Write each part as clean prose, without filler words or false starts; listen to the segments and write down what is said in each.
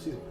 excuse me.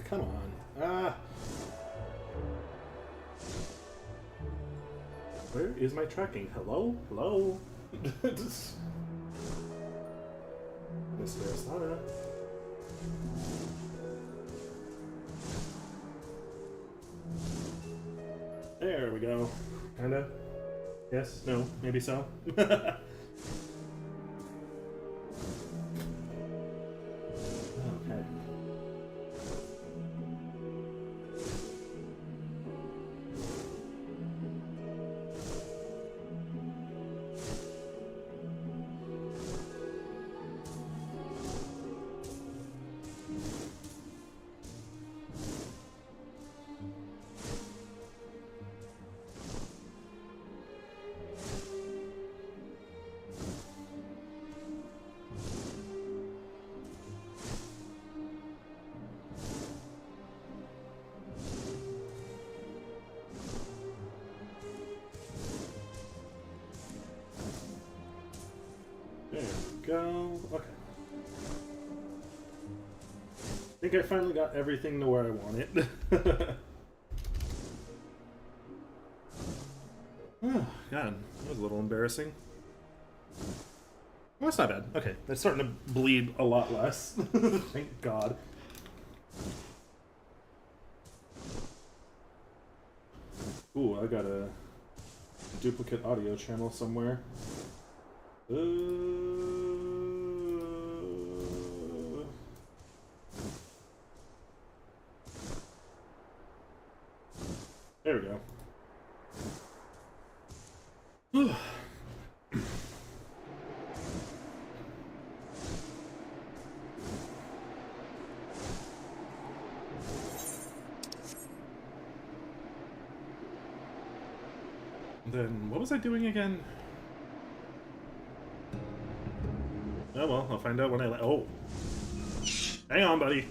Come on. Where is my tracking? Hello? Hello? Mr. Asana. There we go. Kinda. Yes? No? Maybe so? There we go. Okay. I think I finally got everything to where I want it. Oh, God. That was a little embarrassing. Well, that's not bad. Okay. That's starting to bleed a lot less. Thank God. Ooh, I got a duplicate audio channel somewhere. There we go. Then what was I doing again? Oh well, I'll find out when I oh. Hang on, buddy.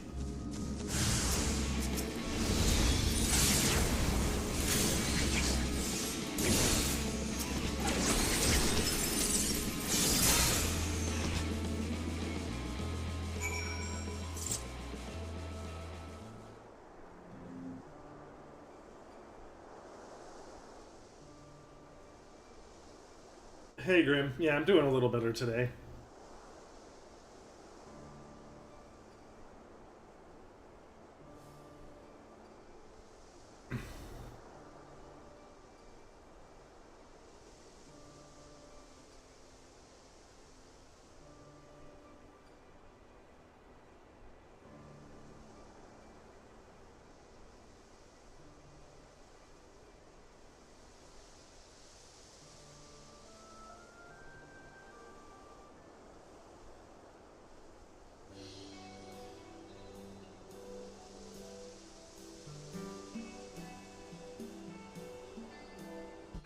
Hey, Grim. Yeah, I'm doing a little better today.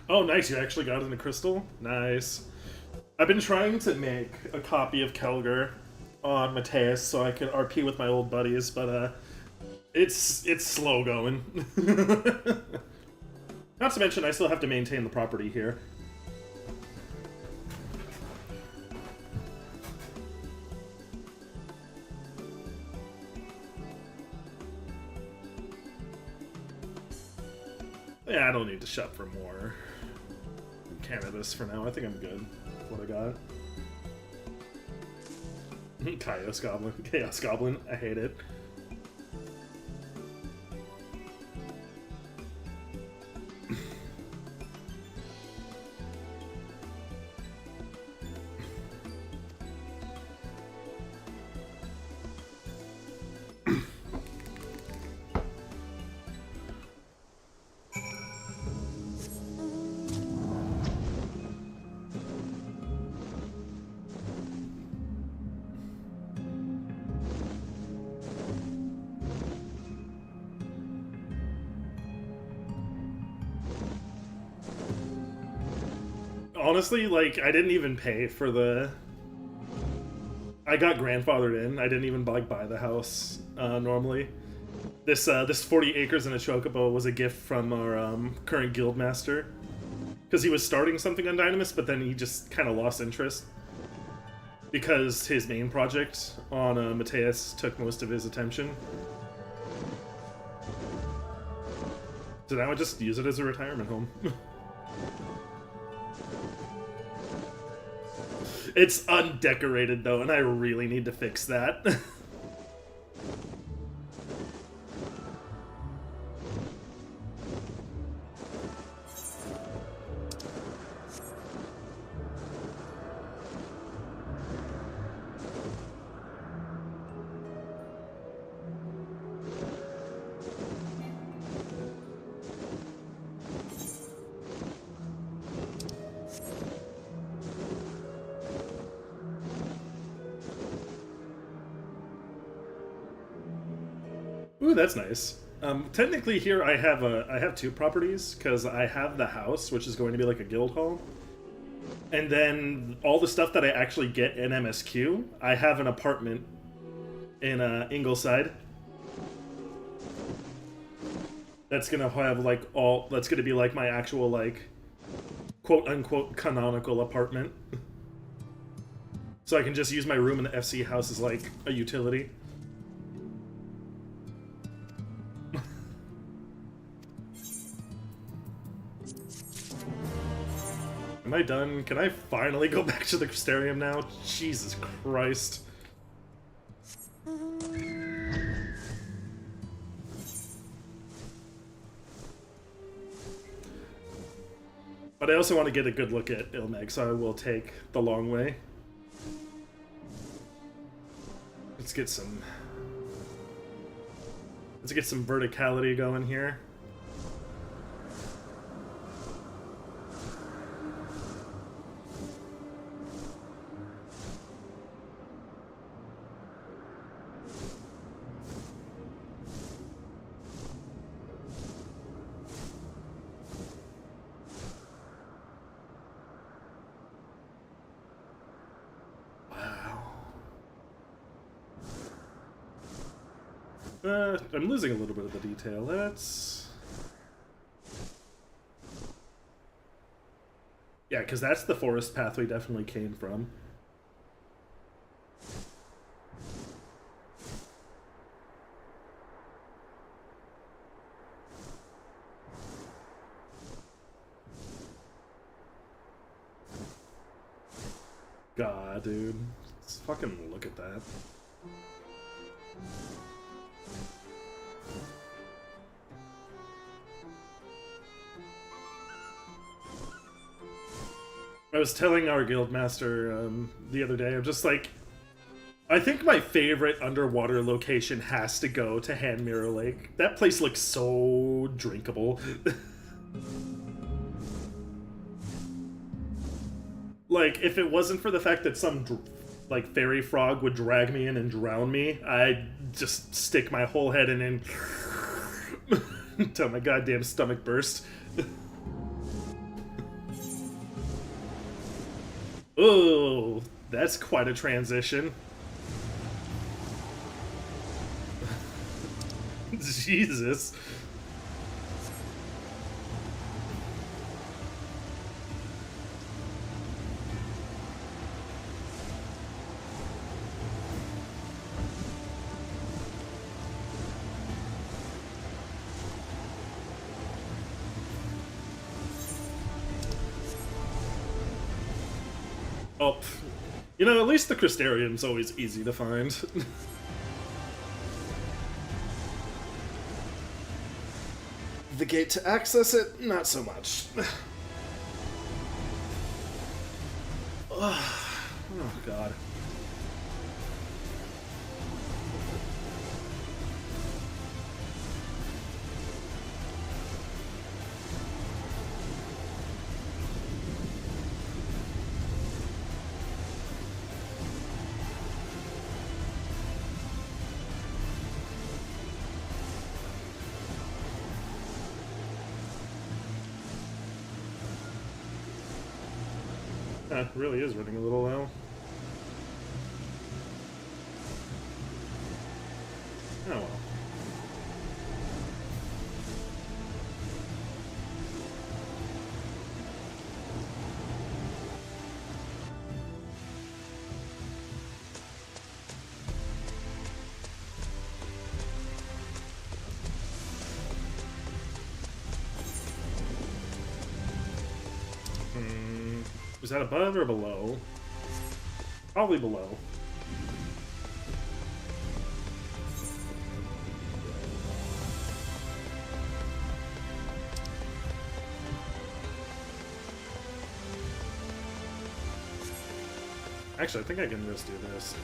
Oh, nice. You actually got it in a crystal? Nice. I've been trying to make a copy of Kelger on Mateus so I can RP with my old buddies, but it's slow going. Not to mention, I still have to maintain the property here. Yeah, I don't need to shop for more cannabis for now. I think I'm good with what I got. Chaos Goblin. Chaos Goblin. I hate it. Honestly, like, I didn't even pay for the... I got grandfathered in. I didn't even, like, buy the house, normally. This 40 acres and a chocobo was a gift from our, current guild master. Because he was starting something on Dynamis, but then he just kind of lost interest. Because his main project on, Mateus took most of his attention. So now I just use it as a retirement home. It's undecorated, though, and I really need to fix that. Ooh, that's nice. Technically, here I have two properties because I have the house, which is going to be like a guild hall, and then all the stuff that I actually get in MSQ. I have an apartment in Ingleside. That's gonna have like all. That's gonna be like my actual like, quote unquote canonical apartment. So I can just use my room in the FC house as like a utility. Am I done? Can I finally go back to the Crystarium now? Jesus Christ. But I also want to get a good look at Ilmeg, so I will take the long way. Let's get some verticality going here. I'm losing a little bit of the detail. That's... Yeah, because that's the forest path we definitely came from. God, dude. Let's fucking look at that. I was telling our guildmaster the other day, I'm just like, I think my favorite underwater location has to go to Hand Mirror Lake. That place looks so drinkable. Like, if it wasn't for the fact that some, like, fairy frog would drag me in and drown me, I'd just stick my whole head in until my goddamn stomach burst. Oh, that's quite a transition. Jesus. Oh, you know, at least the Crystarium's always easy to find. The gate to access it, not so much. Oh, God. It really is running a little low. Oh well. Is that above or below? Probably below. Actually, I think I can just do this.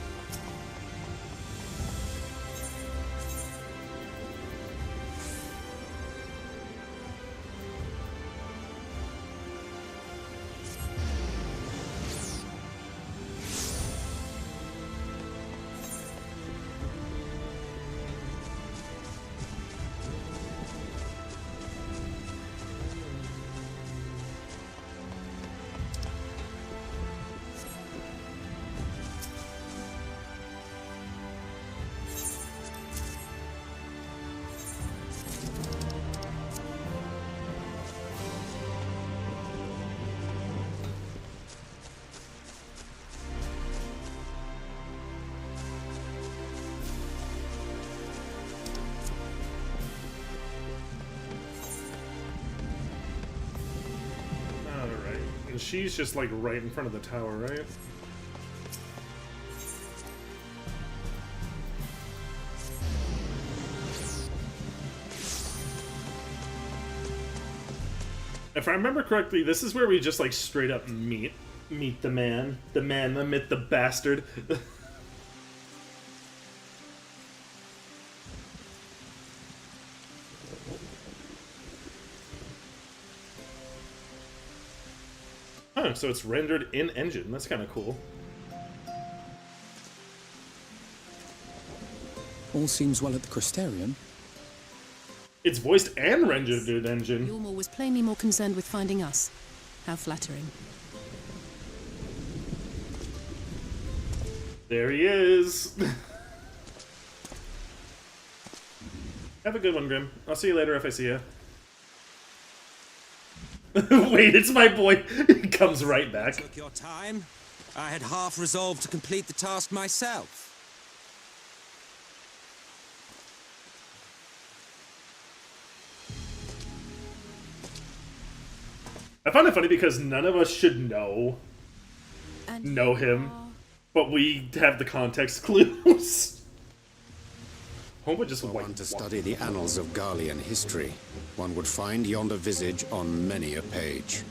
She's just like right in front of the tower, right? If I remember correctly, this is where we just like straight up meet the man, the myth, the bastard. Huh, so it's rendered in engine. That's kind of cool. All seems well at the Crystarium. It's voiced and rendered in engine. Yulmore was plainly more concerned with finding us. How flattering. There he is. Have a good one, Grim. I'll see you later if I see you. Wait, it's my boy. He comes right back. Took your time. I had half resolved to complete the task myself. I find it funny because none of us should know And know him, but we have the context clues. Hope just For one to study the annals of Garlean history, one would find yonder visage on many a page.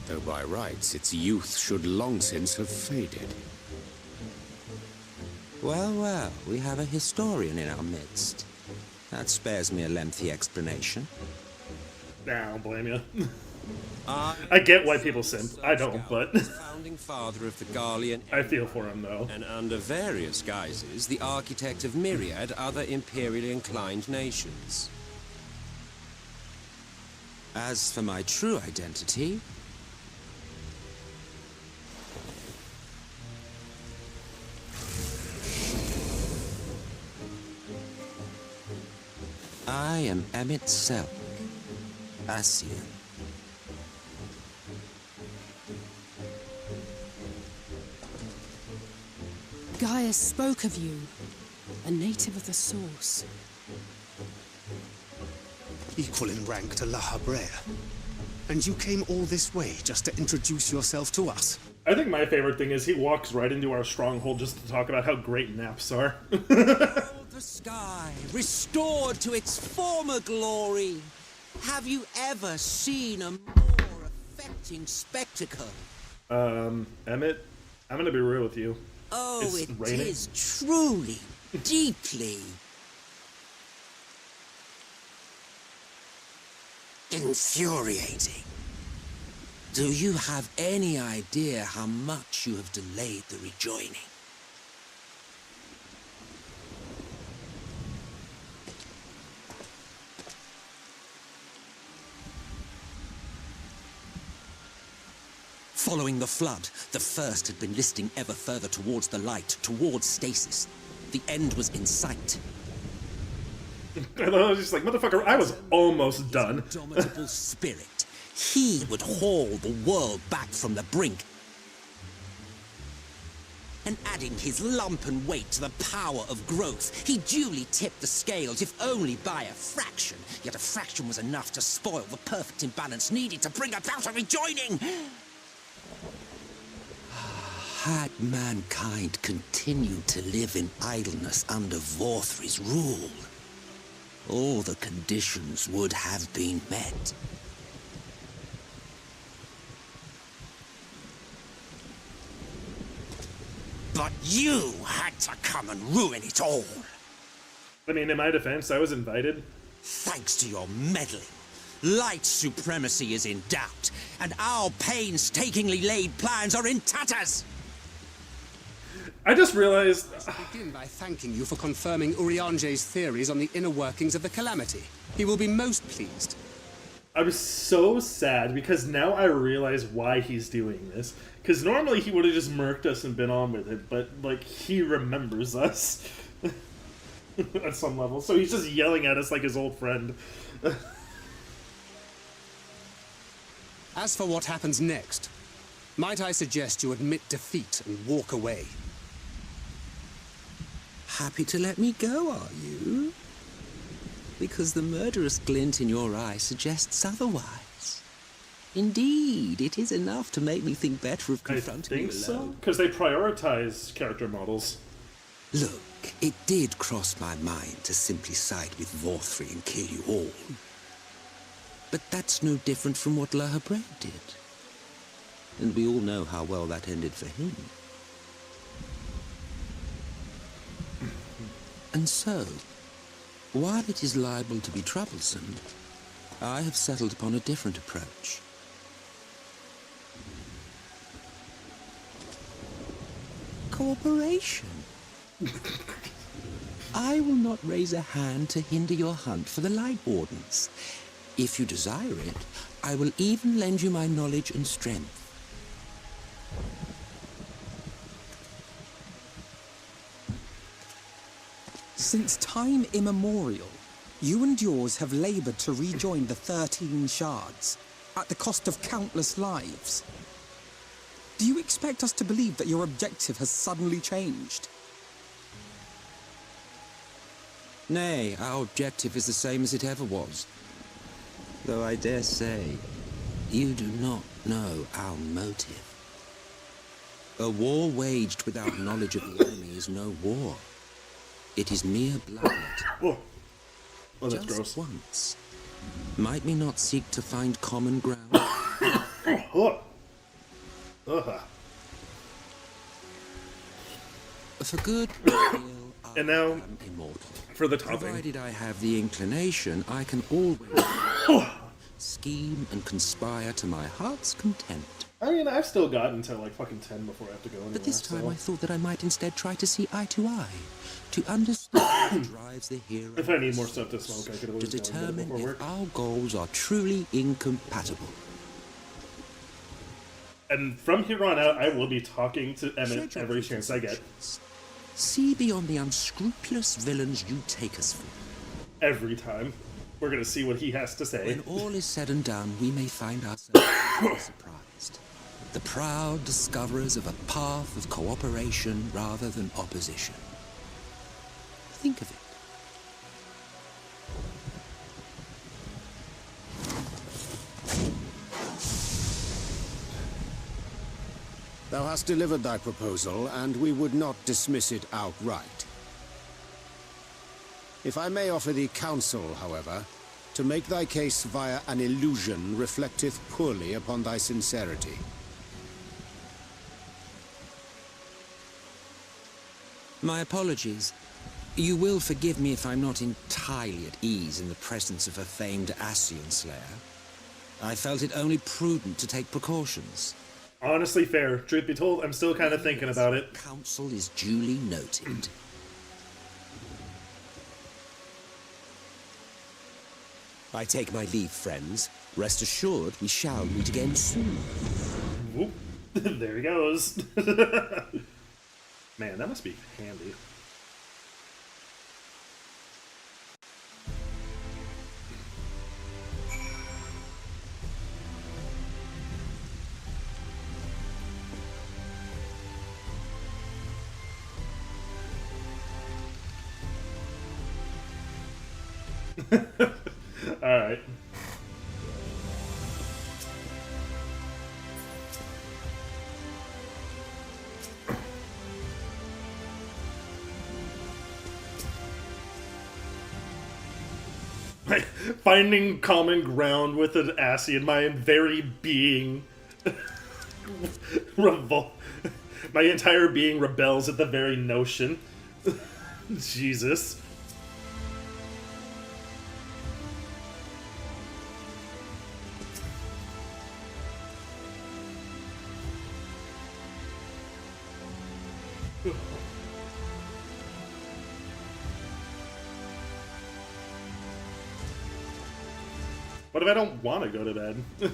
Though by rights its youth should long since have faded. Well, well, we have a historian in our midst. That spares me a lengthy explanation. Nah, I don't blame you. I get why people simp. I don't, but Founding father of the Garlean, I feel for him though. and under various guises, the architect of myriad other imperially inclined nations. As for my true identity, I am Emmett Selk, Ascian. Gaius spoke of you, a native of the Source. Equal in rank to La Habrea. And you came all this way just to introduce yourself to us? I think my favorite thing is he walks right into our stronghold just to talk about how great naps are. The sky, restored to its former glory. Have you ever seen a more affecting spectacle? Emmett, I'm gonna be real with you. Oh, It's it raining. is truly, deeply infuriating. Do you have any idea how much you have delayed the rejoining? Following the flood, the First had been listing ever further towards the light, towards stasis. The end was in sight. I was just like, motherfucker, I was almost done. Indomitable spirit. He would haul the world back from the brink. And adding his lumpen weight to the power of growth, he duly tipped the scales, if only by a fraction. Yet a fraction was enough to spoil the perfect imbalance needed to bring about a rejoining. Had mankind continued to live in idleness under Vorthri's rule, all the conditions would have been met. But you had to come and ruin it all. I mean, in my defense, I was invited. Thanks to your meddling, light supremacy is in doubt, and our painstakingly laid plans are in tatters. I just realized Begin by thanking you for confirming Uriange's theories on the inner workings of the Calamity. He will be most pleased. I was so sad because now I realize why he's doing this. Because normally he would have just murked us and been on with it, but like he remembers us at some level, so he's just yelling at us like his old friend. As for what happens next, might I suggest you admit defeat and walk away? Happy to let me go, are you? Because the murderous glint in your eye suggests otherwise. Indeed, it is enough to make me think better of I confronting think you so, alone. because they prioritize character models. Look, it did cross my mind to simply side with Vorthri and kill you all. But that's no different from what La Habrea did. And we all know how well that ended for him. And so, while it is liable to be troublesome, I have settled upon a different approach. Cooperation. I will not raise a hand to hinder your hunt for the Light Wardens. If you desire it, I will even lend you my knowledge and strength. Since time immemorial, you and yours have labored to rejoin the 13 shards, at the cost of countless lives. Do you expect us to believe that your objective has suddenly changed? Nay, our objective is the same as it ever was. Though I dare say, you do not know our motive. A war waged without knowledge of the enemy is no war. It is mere blood. Oh, oh, that's Just gross. once. Might we not seek to find common ground? Oh. Ugh. For good or ill, I And now, am immortal. for the topping. Provided I have the inclination, I can always scheme and conspire to my heart's content. I mean, I've still gotten to like fucking 10 before I have to go anywhere. But this time so. I thought that I might instead try to see eye to eye, to understand what drives the hero. If I need more stuff to smoke, I could to always go and get it determine before if work. our goals are truly incompatible. And from here on out, I will be talking to Emmett Judge our every chance I get. preconceptions. See beyond the unscrupulous villains you take us for. Every time. We're gonna see what he has to say. When all is said and done, we may find ourselves surprised. The proud discoverers of a path of cooperation rather than opposition. Think of it. Thou hast delivered thy proposal, and we would not dismiss it outright. If I may offer thee counsel, however, to make thy case via an illusion reflecteth poorly upon thy sincerity. My apologies. You will forgive me if I'm not entirely at ease in the presence of a famed Ascian slayer. I felt it only prudent to take precautions. Honestly, fair. Truth be told, I'm still kind of thinking about it. Counsel is duly noted. I take my leave, friends. Rest assured, we shall meet again soon. Whoop. There he goes. Man, that must be handy. Alright. Finding common ground with an Ascian, my very being my entire being rebels at the very notion. Jesus. What if I don't want to go to bed?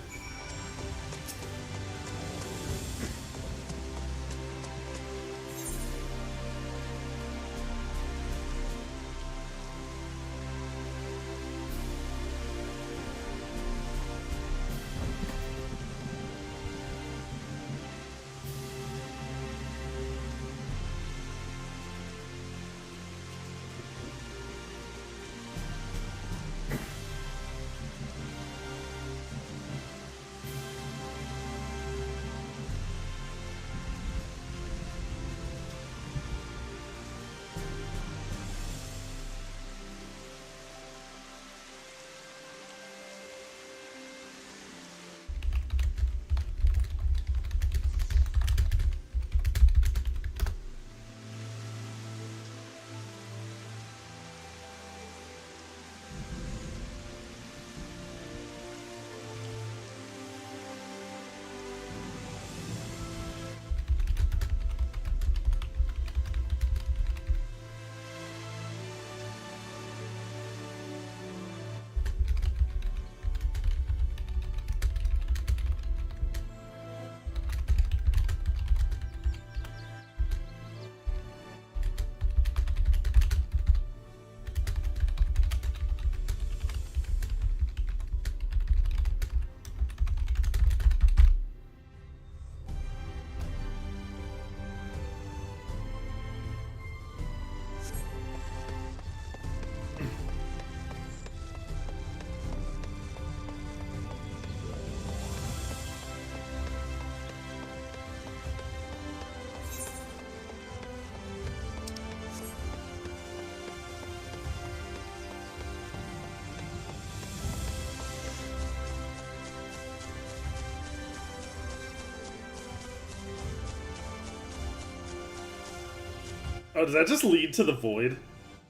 Oh, does that just lead to the void?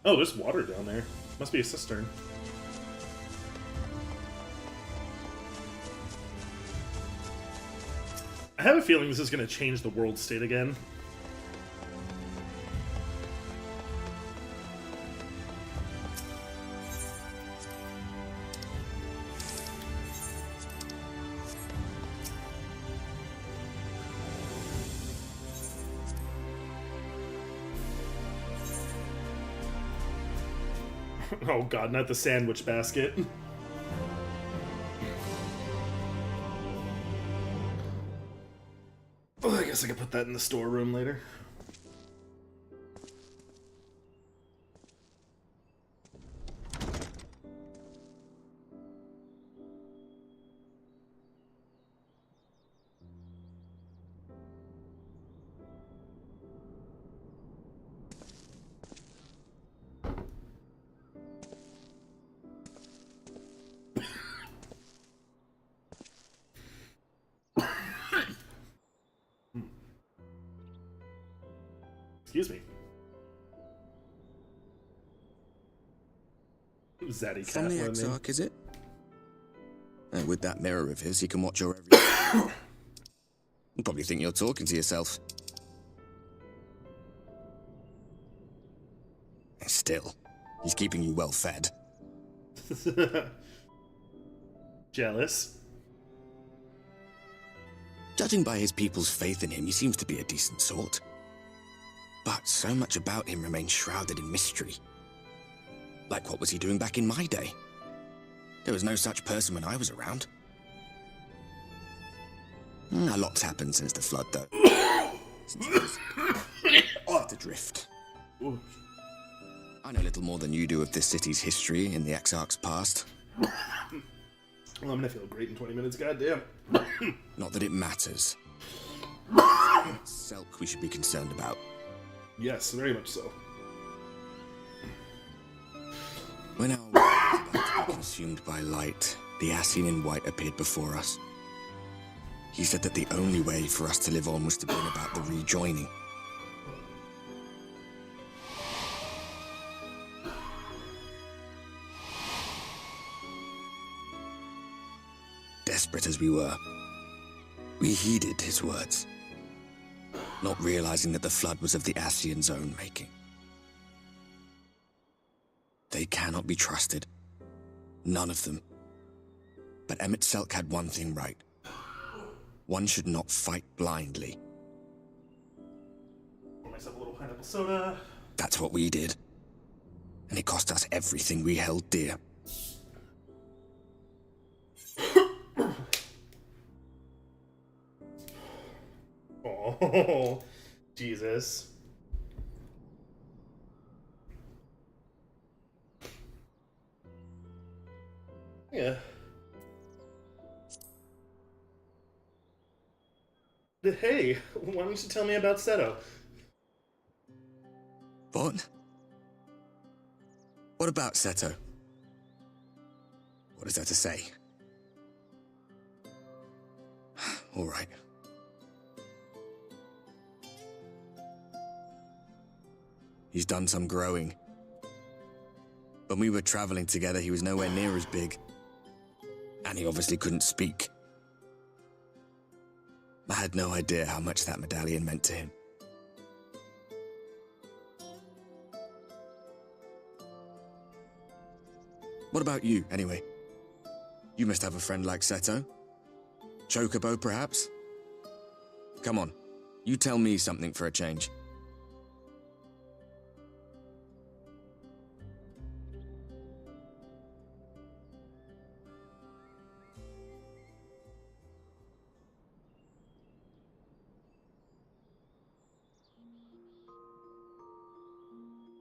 Oh, there's water down there. Must be a cistern. I have a feeling this is going to change the world state again. Oh god, not the sandwich basket. Oh, I guess I could put that in the storeroom later. Excuse me. Zaddy From the cat. Exarch, is it? And with that mirror of his, he can watch your every... You probably think you're talking to yourself. Still, he's keeping you well fed. Jealous. Judging by his people's faith in him, he seems to be a decent sort. But so much about him remains shrouded in mystery. Like, what was he doing back in my day? There was no such person when I was around. A lot's happened since the flood, though. Since he was adrift. I know little more than you do of this city's history in the Exarch's past. Well, I'm gonna feel great in 20 minutes, goddamn. Not that it matters. Selk we should be concerned about. Yes, very much so. When our world was about to be consumed by light, the Ascian in white appeared before us. He said that the only way for us to live on was to bring about the rejoining. Desperate as we were, we heeded his words, not realizing that the flood was of the Ascian's own making. They cannot be trusted. None of them. But Emmett Selk had one thing right. One should not fight blindly. Pour myself a little pineapple soda. That's what we did. And it cost us everything we held dear. Oh, Jesus. Yeah. Hey, why don't you tell me about Seto? What? What about Seto? What is there to say? All right. He's done some growing. When we were traveling together, he was nowhere near as big. And he obviously couldn't speak. I had no idea how much that medallion meant to him. What about you, anyway? You must have a friend like Seto. Chocobo, perhaps? Come on, you tell me something for a change.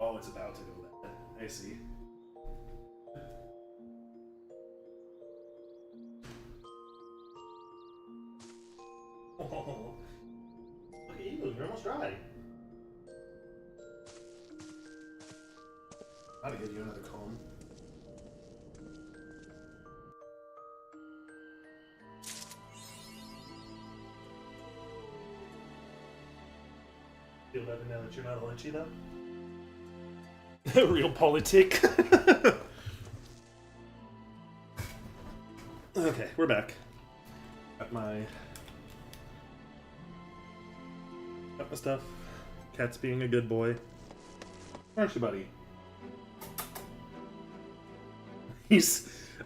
Oh, it's about to go bad. I see. Oh, look at you, you're almost dry. I'll give you another comb. Feel better now that you're not a Lichy, though? Real politic. Okay, we're back. Got my stuff. Cat's being a good boy. Aren't you, buddy?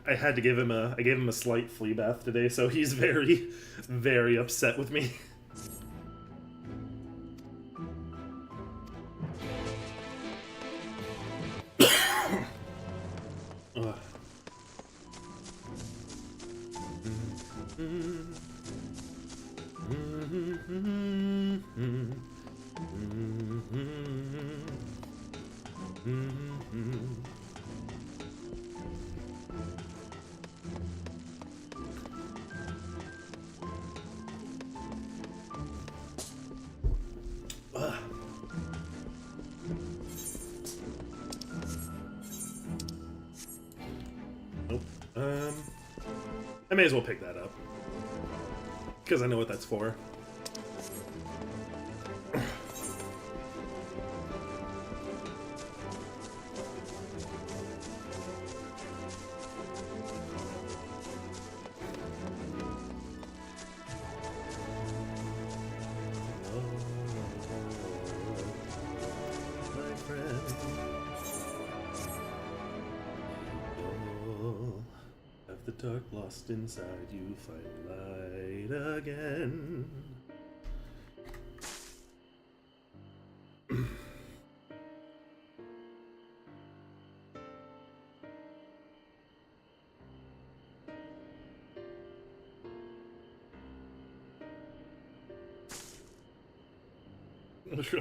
I had to give him I gave him a slight flea bath today, so he's very, very upset with me. Ugh. Nope. I may as well pick that up. Because I know what that's for. The dark lost inside you, find light again.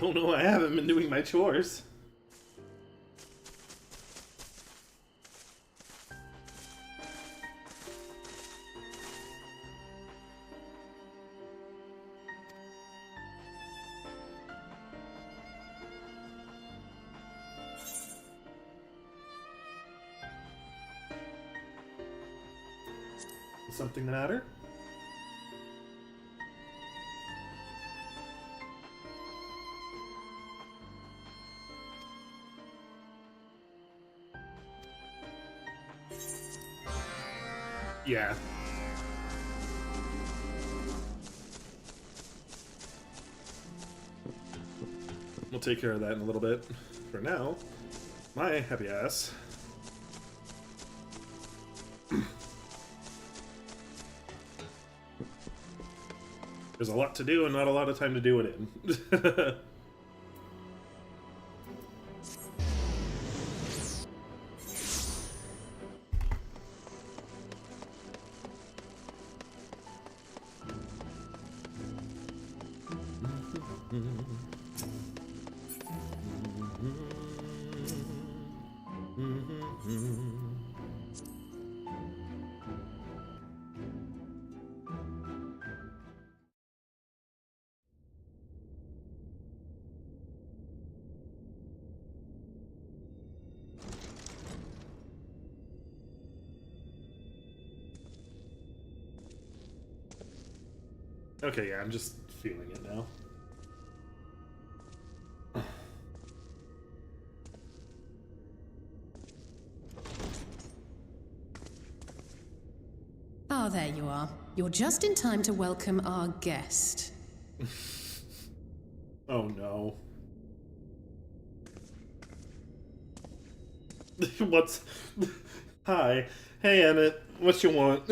Oh no, I haven't been doing my chores. Something the matter? Yeah. We'll take care of that in a little bit. For now, my happy ass. There's a lot to do and not a lot of time to do it in. Okay, yeah, I'm just feeling it now. Ah, there you are. You're just in time to welcome our guest. Oh no. What's... Hi. Hey, Emmett. What you want?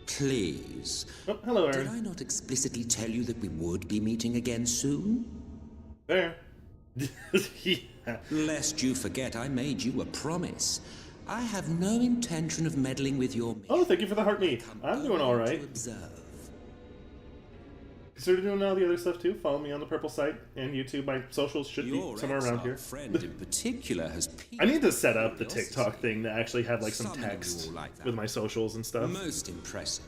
Please. Oh, hello, Aaron. Did I not explicitly tell you that we would be meeting again soon? There. Yeah. Lest you forget, I made you a promise. I have no intention of meddling with your mission. Oh, thank you for the heart meat. I'm doing all right. To observe. Consider doing all the other stuff too. Follow me on the purple site and YouTube. My socials should Your be somewhere around here. friend in particular has I need to set up the TikTok thing to actually have like some text like that. with my socials and stuff. Most impressive.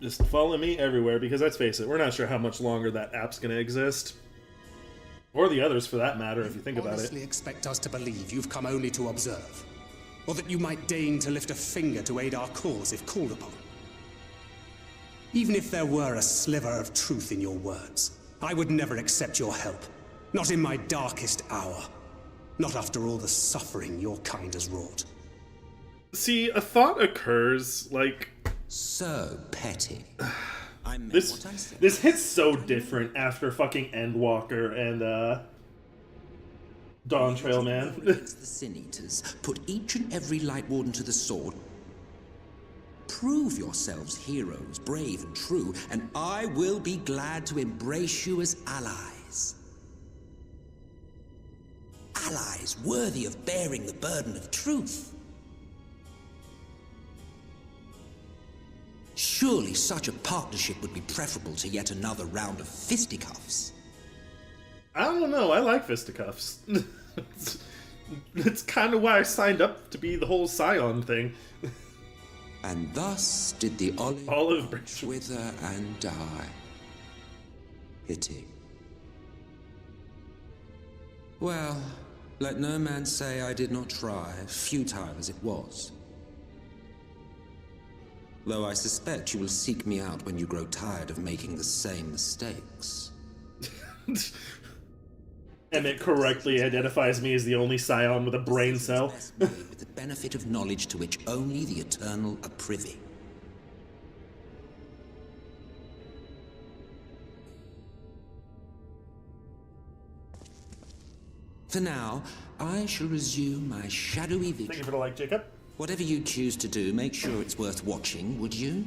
Just follow me everywhere because let's face it, we're not sure how much longer that app's gonna exist. Or the others, for that matter, if you think about it. Honestly expect us to believe you've come only to observe? Or that you might deign to lift a finger to aid our cause if called upon? Even if there were a sliver of truth in your words, I would never accept your help. Not in my darkest hour. Not after all the suffering your kind has wrought. See, a thought occurs, like... So petty. This hits so different after fucking Endwalker and, Dawn Trail Man. Against the Sin Eaters, put each and every Light Warden to the sword. Prove yourselves heroes, brave and true, and I will be glad to embrace you as allies. Allies worthy of bearing the burden of truth. Surely such a partnership would be preferable to yet another round of fisticuffs. I don't know, I like fisticuffs. It's kind of why I signed up to be the whole Scion thing. And thus did the olive branch wither and die. Pity. Well, let no man say I did not try, futile as it was. Though I suspect you will seek me out when you grow tired of making the same mistakes. And it correctly identifies me as the only Scion with a brain cell. With the benefit of knowledge to which only the Eternal are privy. For now, I shall resume my shadowy vigil. Thank you for the like, Jacob. Whatever you choose to do, make sure it's worth watching, would you?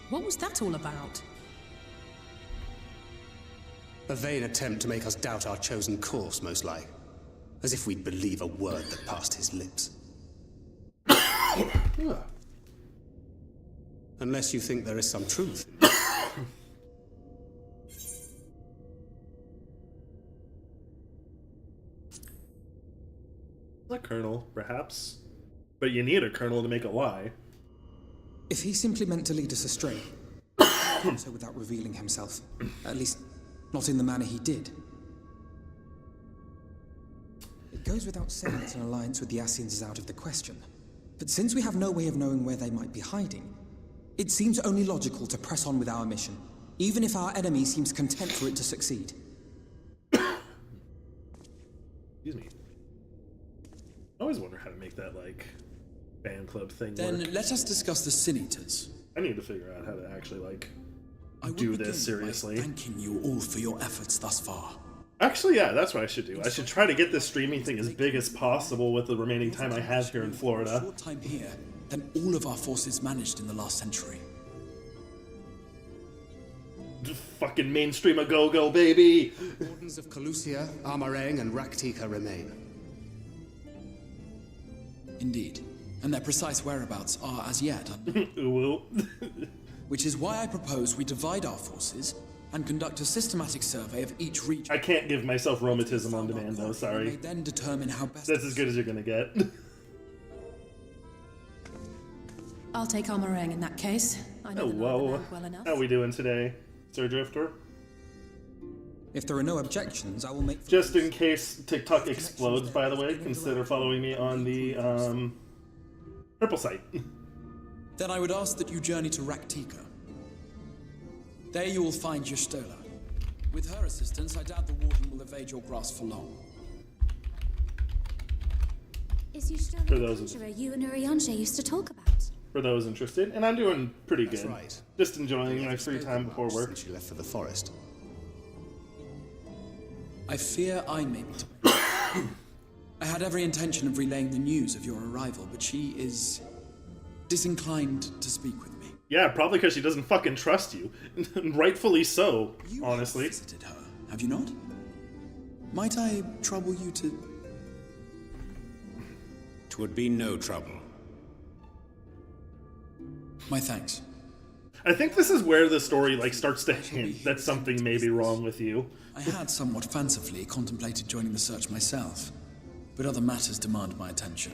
What was that all about? A vain attempt to make us doubt our chosen course, most like. As if we'd believe a word that passed his lips. Unless you think there is some truth. A colonel, perhaps. But you need a colonel to make a lie. If he simply meant to lead us astray, so without revealing himself, at least not in the manner he did. It goes without saying that an alliance with the Ascians is out of the question. But since we have no way of knowing where they might be hiding, it seems only logical to press on with our mission, even if our enemy seems content for it to succeed. Excuse me. I always wonder how to make that, like, fan club thing Then work. let us discuss the Sin Eaters. I need to figure out how to actually, like, I will do begin this seriously. by thanking you all for your efforts thus far. Actually, yeah, that's what I should do. I should try to get this streaming thing as big as possible with the remaining time I have here in Florida. Short time here than all of our forces managed in the last century. Fucking mainstream a go-go, baby! Wardens of Calusia, Armarang, and Raktika remain. Indeed. And their precise whereabouts are as yet unknown. Well. Which is why I propose we divide our forces and conduct a systematic survey of each region. I can't give myself rheumatism on demand, though, We may sorry. then determine how best. That's as good as you're gonna get. I'll take Armarang in that case. I know the Hello. Northern Land well enough. How we doing today, Sir Drifter? If there are no objections, I will make... Just in case TikTok explodes, by the way, consider following me on the, purple site. Then I would ask that you journey to Raktika. There you will find Y'shtola. With her assistance, I doubt the Warden will evade your grasp for long. Is Y'shtola For the those adventurer you and Urianger used to talk about? For those interested, and I'm doing pretty good. That's right. Just enjoying my free time before work. Since she left for the forest. I fear I may be. I had every intention of relaying the news of your arrival, but she is disinclined to speak with me. Yeah, probably because she doesn't fucking trust you. Rightfully so, You honestly. have visited her, have you not? Might I trouble you to... 'Twould be no trouble. My thanks. I think this is where the story like starts to hint that something may be wrong with you. I had somewhat fancifully contemplated joining the search myself, but other matters demand my attention.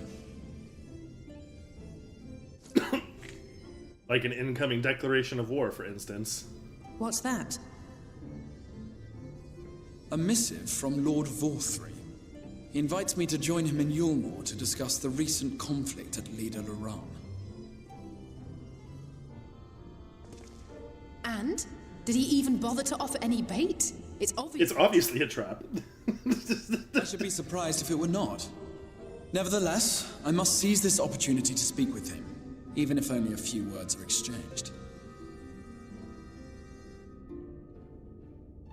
Like an incoming declaration of war, for instance. What's that? A missive from Lord Vorthry. He invites me to join him in Yulmore to discuss the recent conflict at Lida Luran. And? Did he even bother to offer any bait? It's obviously a trap. I should be surprised if it were not. Nevertheless, I must seize this opportunity to speak with him, even if only a few words are exchanged.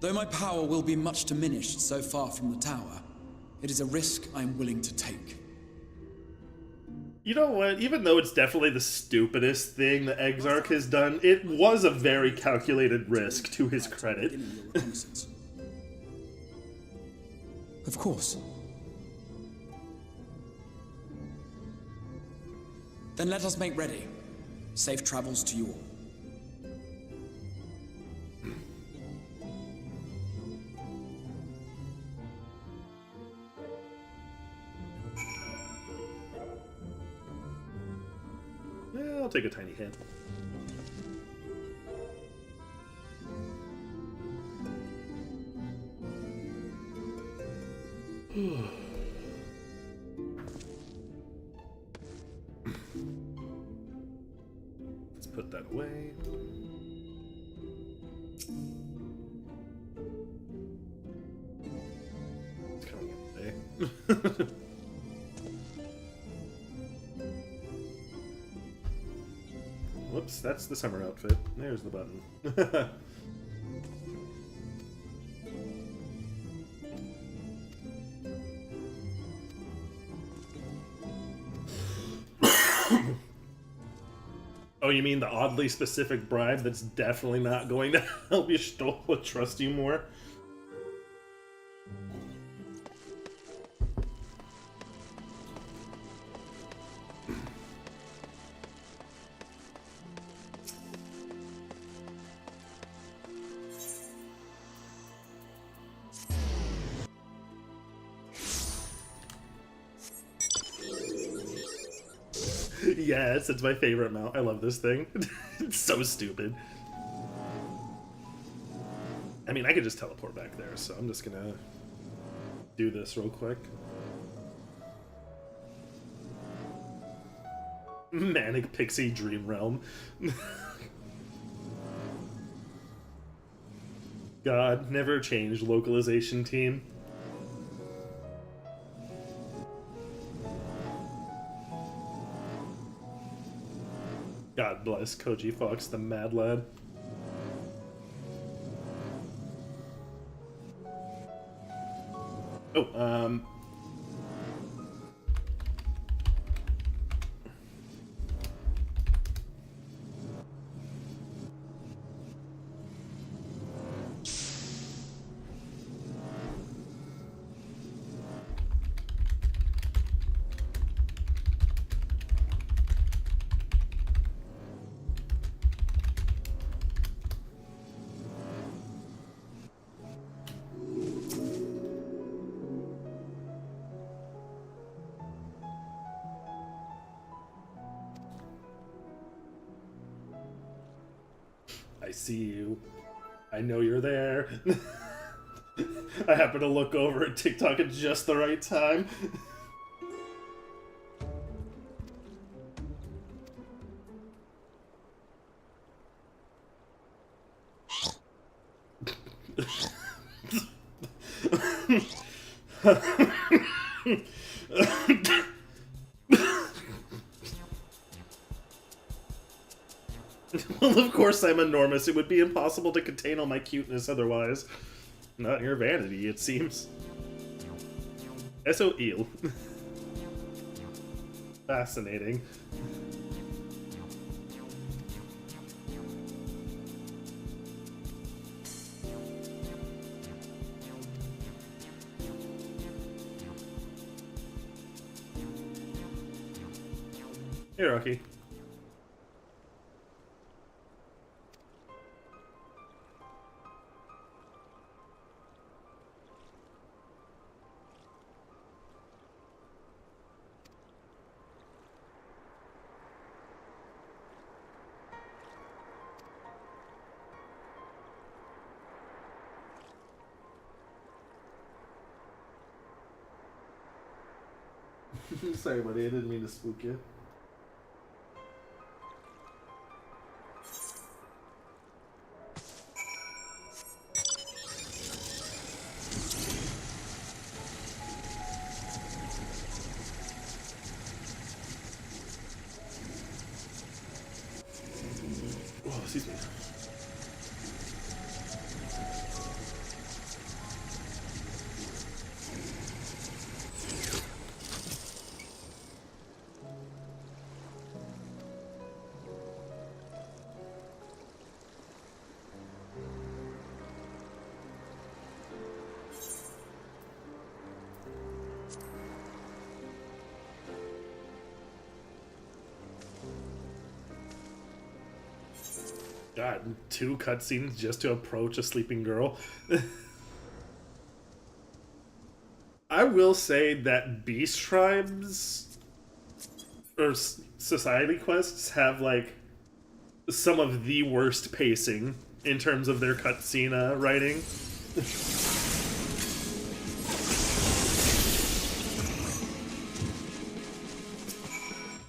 Though my power will be much diminished so far from the tower, it is a risk I am willing to take. You know what? Even though it's definitely the stupidest thing the Exarch has done, it was a very calculated risk to his credit. Of course. Then let us make ready. Safe travels to you all. I'll take a tiny hint. Let's put that away. It's kind of one day. Whoops, that's the summer outfit. There's the button. Oh, you mean the oddly specific bribe that's definitely not going to help you trust you more? Yes, it's my favorite mount. I love this thing. It's so stupid. I mean, I could just teleport back there, so I'm just gonna do this real quick. Manic Pixie Dream Realm. God, never change localization team. God bless Koji Fox, the mad lad. Oh, I see you. I know you're there. I happen to look over at TikTok at just the right time. Well, of course I'm enormous. It would be impossible to contain all my cuteness otherwise. Not your vanity, it seems. S.O. eel. Fascinating. Hey, Rocky. Sorry, buddy. I didn't mean to spook you. Oh, excuse me. God, 2 cutscenes just to approach a sleeping girl. I will say that Beast Tribes or Society quests have like some of the worst pacing in terms of their cutscene writing.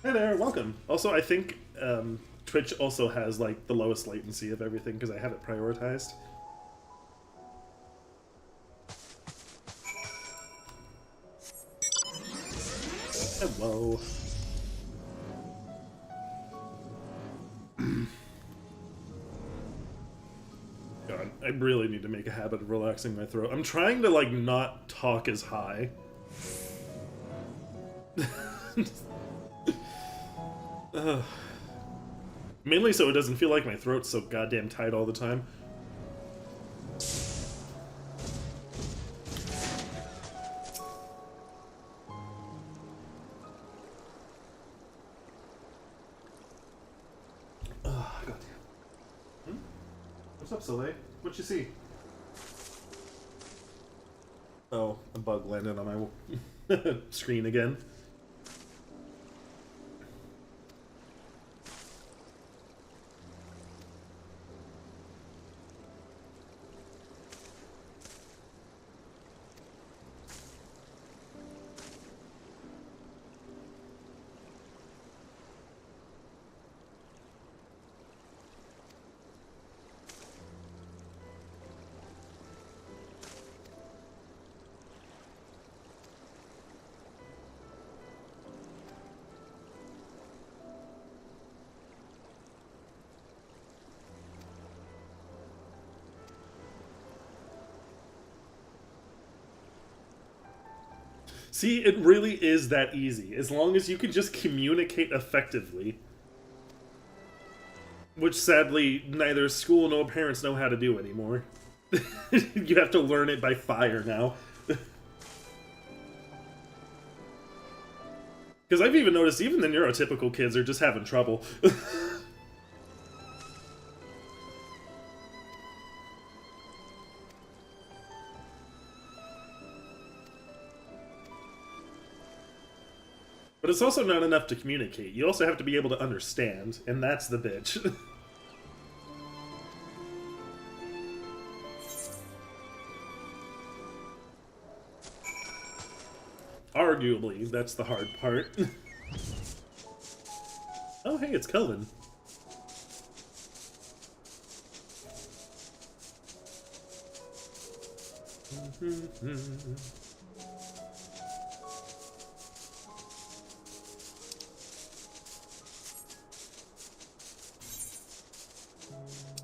Hey there, welcome. Also, I think Twitch also has like the lowest latency of everything because I have it prioritized. Hello. God, I really need to make a habit of relaxing my throat. I'm trying to like not talk as high. Mainly so it doesn't feel like my throat's so goddamn tight all the time. Goddamn. What's up, Soleil? What you see? Oh, a bug landed on my screen again. See, it really is that easy, as long as you can just communicate effectively. Which, sadly, neither school nor parents know how to do anymore. You have to learn it by fire now. Because I've even noticed even the neurotypical kids are just having trouble. But it's also not enough to communicate. You also have to be able to understand, and that's the bitch. Arguably, that's the hard part. Oh, hey, it's Kelvin.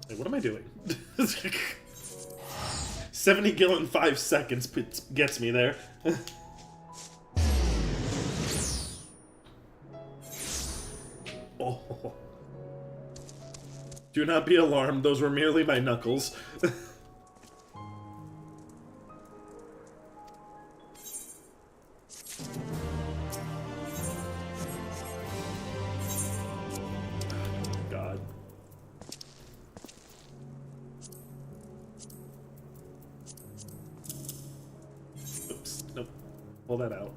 Hey, what am I doing? 70 gil in 5 seconds gets me there. Oh. Do not be alarmed, those were merely my knuckles. God. Oops, nope. Pull that out.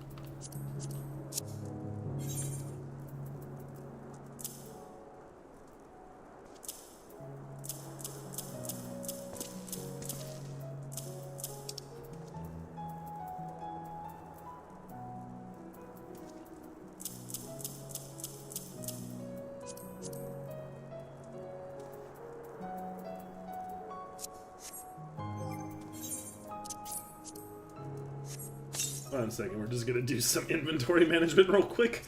Hold on a second, we're just gonna do some inventory management real quick.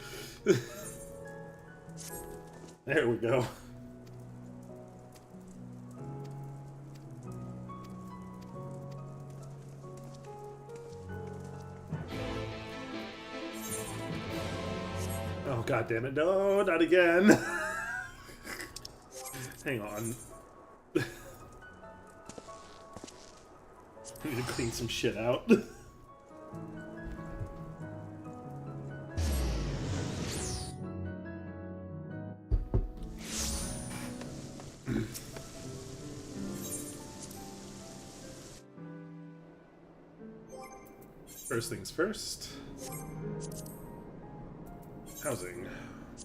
There we go. Oh, god damn it, no, not again. Hang on. I need to clean some shit out. First things first. Housing.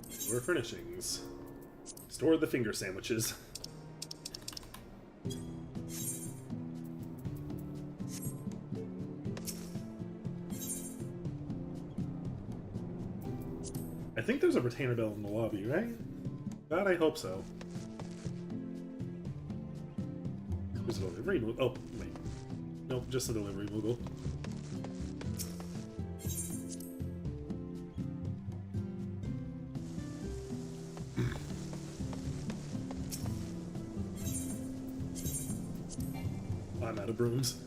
Store furnishings. Store the finger sandwiches. I think there's a retainer bell in the lobby, right? God, I hope so. There's a delivery. Oh, wait. Nope, just a delivery Moogle. I'm out of brooms.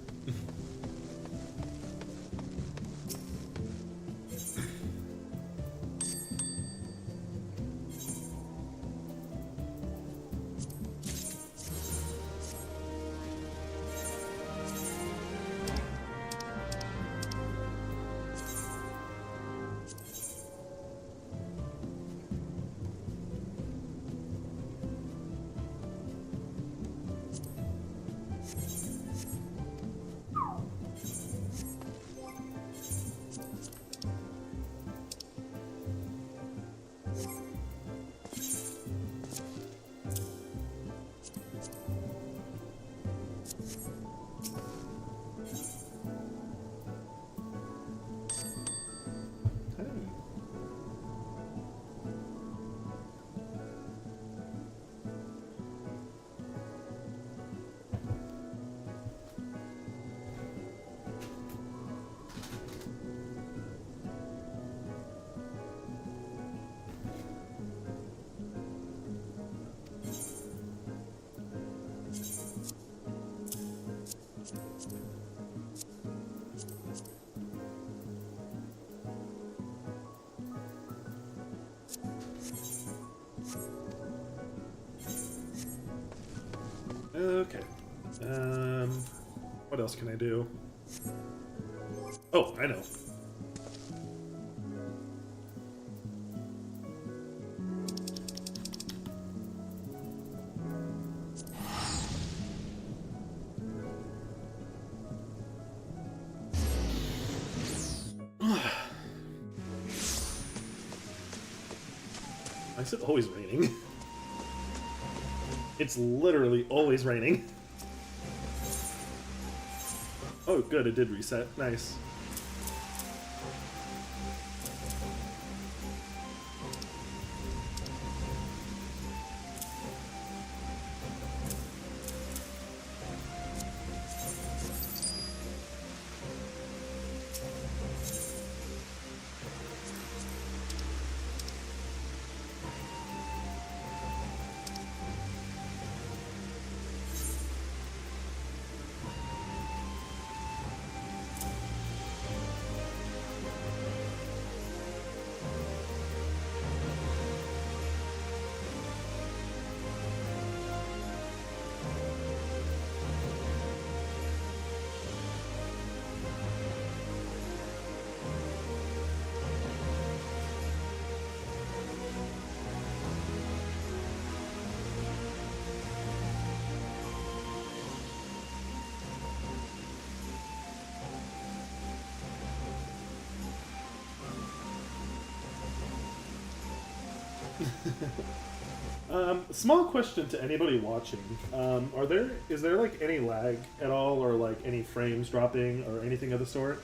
Okay. What else can I do? Oh, I know. Why is it always raining? It's literally always raining. Oh, good, it did reset. Nice. Small question to anybody watching. Is there like any lag at all, or like any frames dropping or anything of the sort?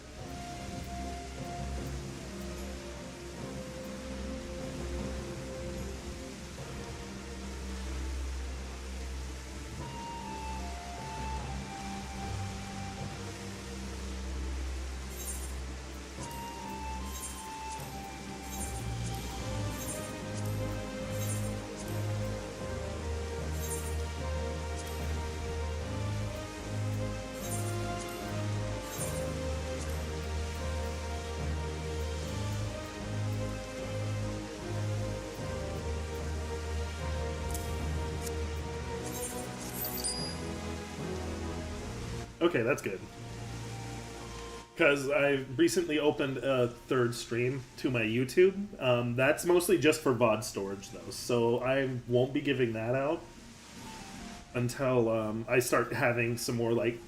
Okay, that's good. Because I recently opened a third stream to my YouTube. That's mostly just for VOD storage, though, so I won't be giving that out until I start having some more, like...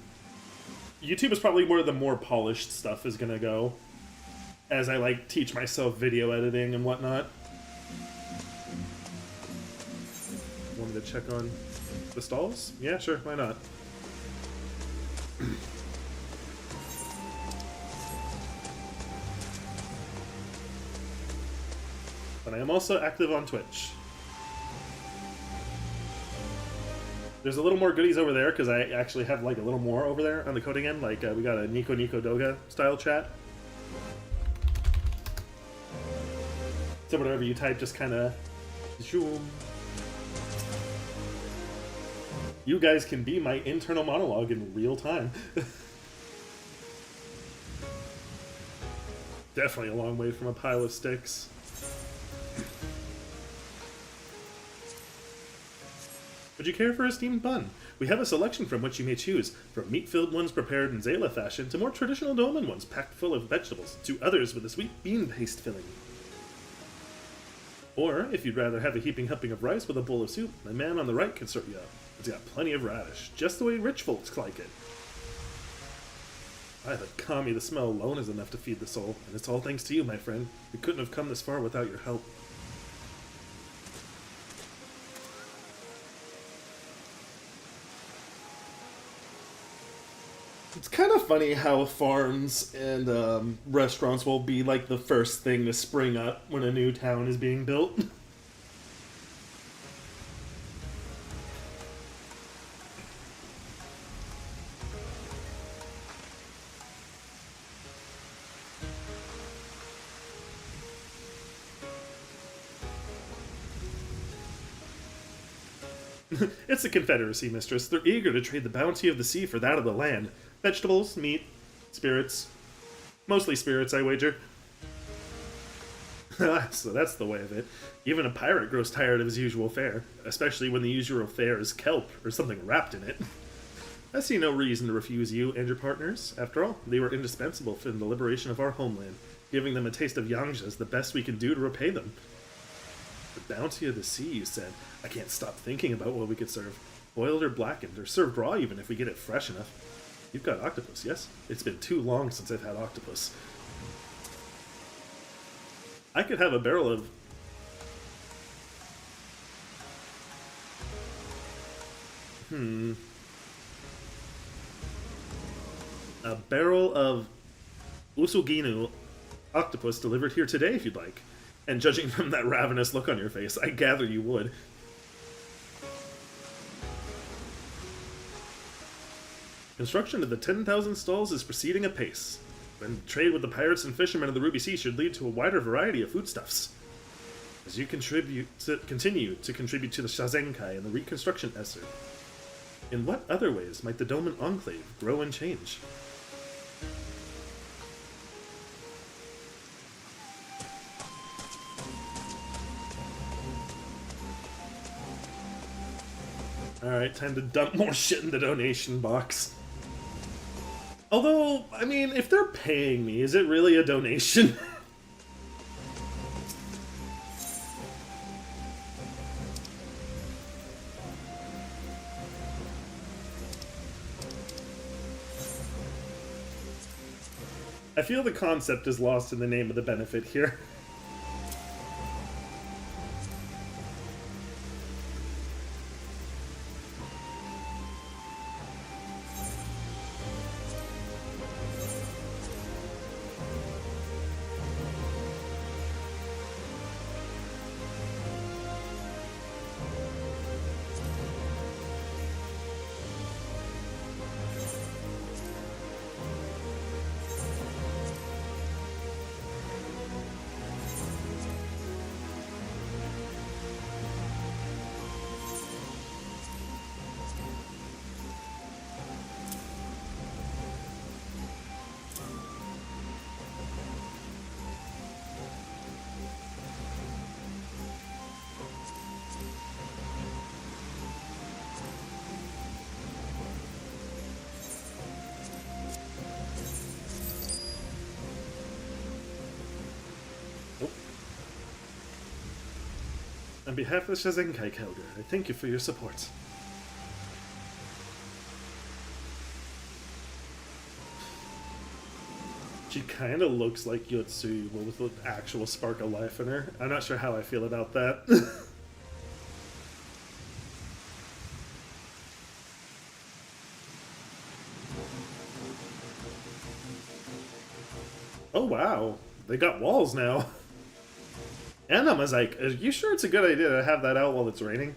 YouTube is probably where the more polished stuff is gonna go, as I, like, teach myself video editing and whatnot. Wanted to check on the stalls? Yeah, sure, why not? But I am also active on Twitch. There's a little more goodies over there, because I actually have like a little more over there on the coding end. Like, we got a Nico Nico Doga style chat. So whatever you type, just kind of zoom. You guys can be my internal monologue in real time. Definitely a long way from a pile of sticks. Would you care for a steamed bun? We have a selection from which you may choose, from meat-filled ones prepared in Zayla fashion to more traditional dolmen ones packed full of vegetables, to others with a sweet bean paste filling. Or, if you'd rather have a heaping helping of rice with a bowl of soup, my man on the right can sort you out. It's got plenty of radish, just the way rich folks like it. By the kami, the smell alone is enough to feed the soul, and it's all thanks to you, my friend. We couldn't have come this far without your help. It's kind of funny how farms and restaurants will be like the first thing to spring up when a new town is being built. It's the Confederacy, mistress. They're eager to trade the bounty of the sea for that of the land. Vegetables, meat, spirits. Mostly spirits, I wager. So that's the way of it. Even a pirate grows tired of his usual fare, especially when the usual fare is kelp or something wrapped in it. I see no reason to refuse you and your partners. After all, they were indispensable for the liberation of our homeland. Giving them a taste of Yangzha is the best we can do to repay them. The bounty of the sea, you said. I can't stop thinking about what we could serve. Boiled or blackened, or served raw even if we get it fresh enough. You've got octopus, yes? It's been too long since I've had octopus. I could have a barrel of... A barrel of Usuginu octopus delivered here today if you'd like. And judging from that ravenous look on your face, I gather you would. Construction of the 10,000 stalls is proceeding apace, and trade with the pirates and fishermen of the Ruby Sea should lead to a wider variety of foodstuffs. As you continue to contribute to the Shazenkai and the reconstruction effort, in what other ways might the Doman Enclave grow and change? Alright, time to dump more shit in the donation box. Although, I mean, if they're paying me, is it really a donation? I feel the concept is lost in the name of the benefit here. Oh. On behalf of the Shazenkai Kelger, I thank you for your support. She kind of looks like Yotsui, but with an actual spark of life in her. I'm not sure how I feel about that. Oh wow, they got walls now. And I was like, are you sure it's a good idea to have that out while it's raining?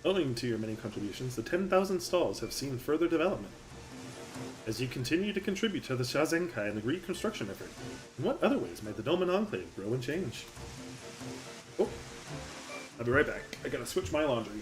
Owing to your many contributions, the 10,000 stalls have seen further development. As you continue to contribute to the Shazenkai and the reconstruction effort, in what other ways might the Doman Enclave grow and change? Oh, I'll be right back. I gotta switch my laundry.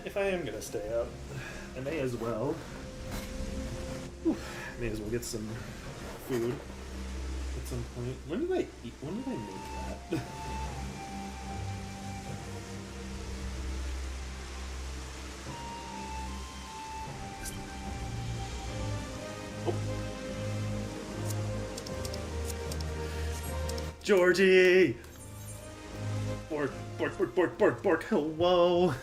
If I am gonna stay up, I may as well. May as well get some food at some point. When did I eat? When did I make that? Oh. Georgie! Bork, bork, bork, bork, bork, bork, hello!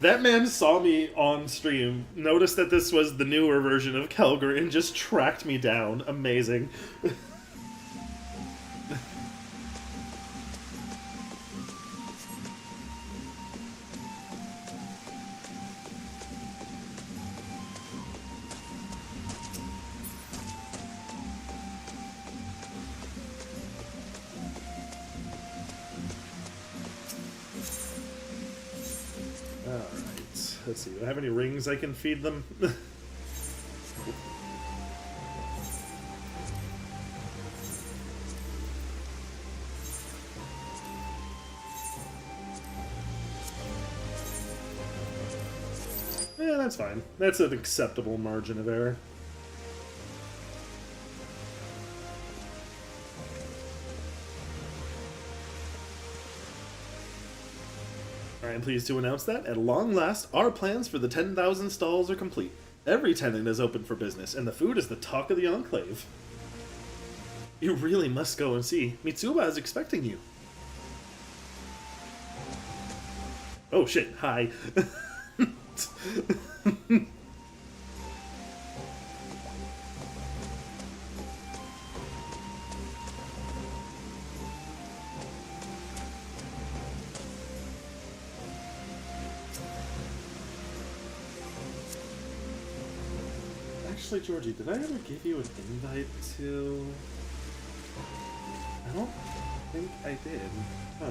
That man saw me on stream, noticed that this was the newer version of Kelger, and just tracked me down. Amazing. Let's see, do I have any rings I can feed them? Yeah, that's fine. That's an acceptable margin of error. I am pleased to announce that, at long last, our plans for the 10,000 stalls are complete. Every tenant is open for business, and the food is the talk of the Enclave. You really must go and see. Mitsuba is expecting you. Oh shit, hi. Actually, Georgie, did I ever give you an invite to... I don't think I did. Huh.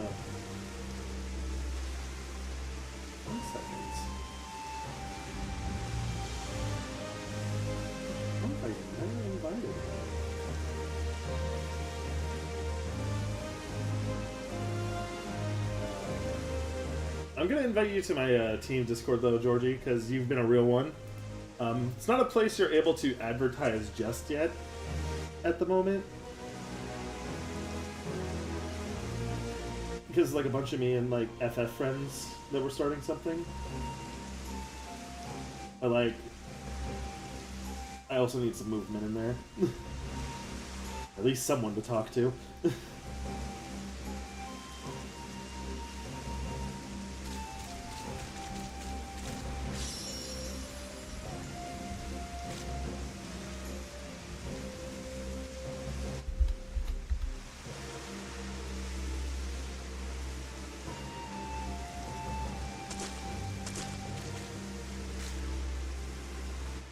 1 second. I don't know if I never invited her. I'm gonna invite you to my team Discord though, Georgie, because you've been a real one. It's not a place you're able to advertise just yet at the moment. Because like a bunch of me and like FF friends that were starting something. But like, I also need some movement in there. At least someone to talk to.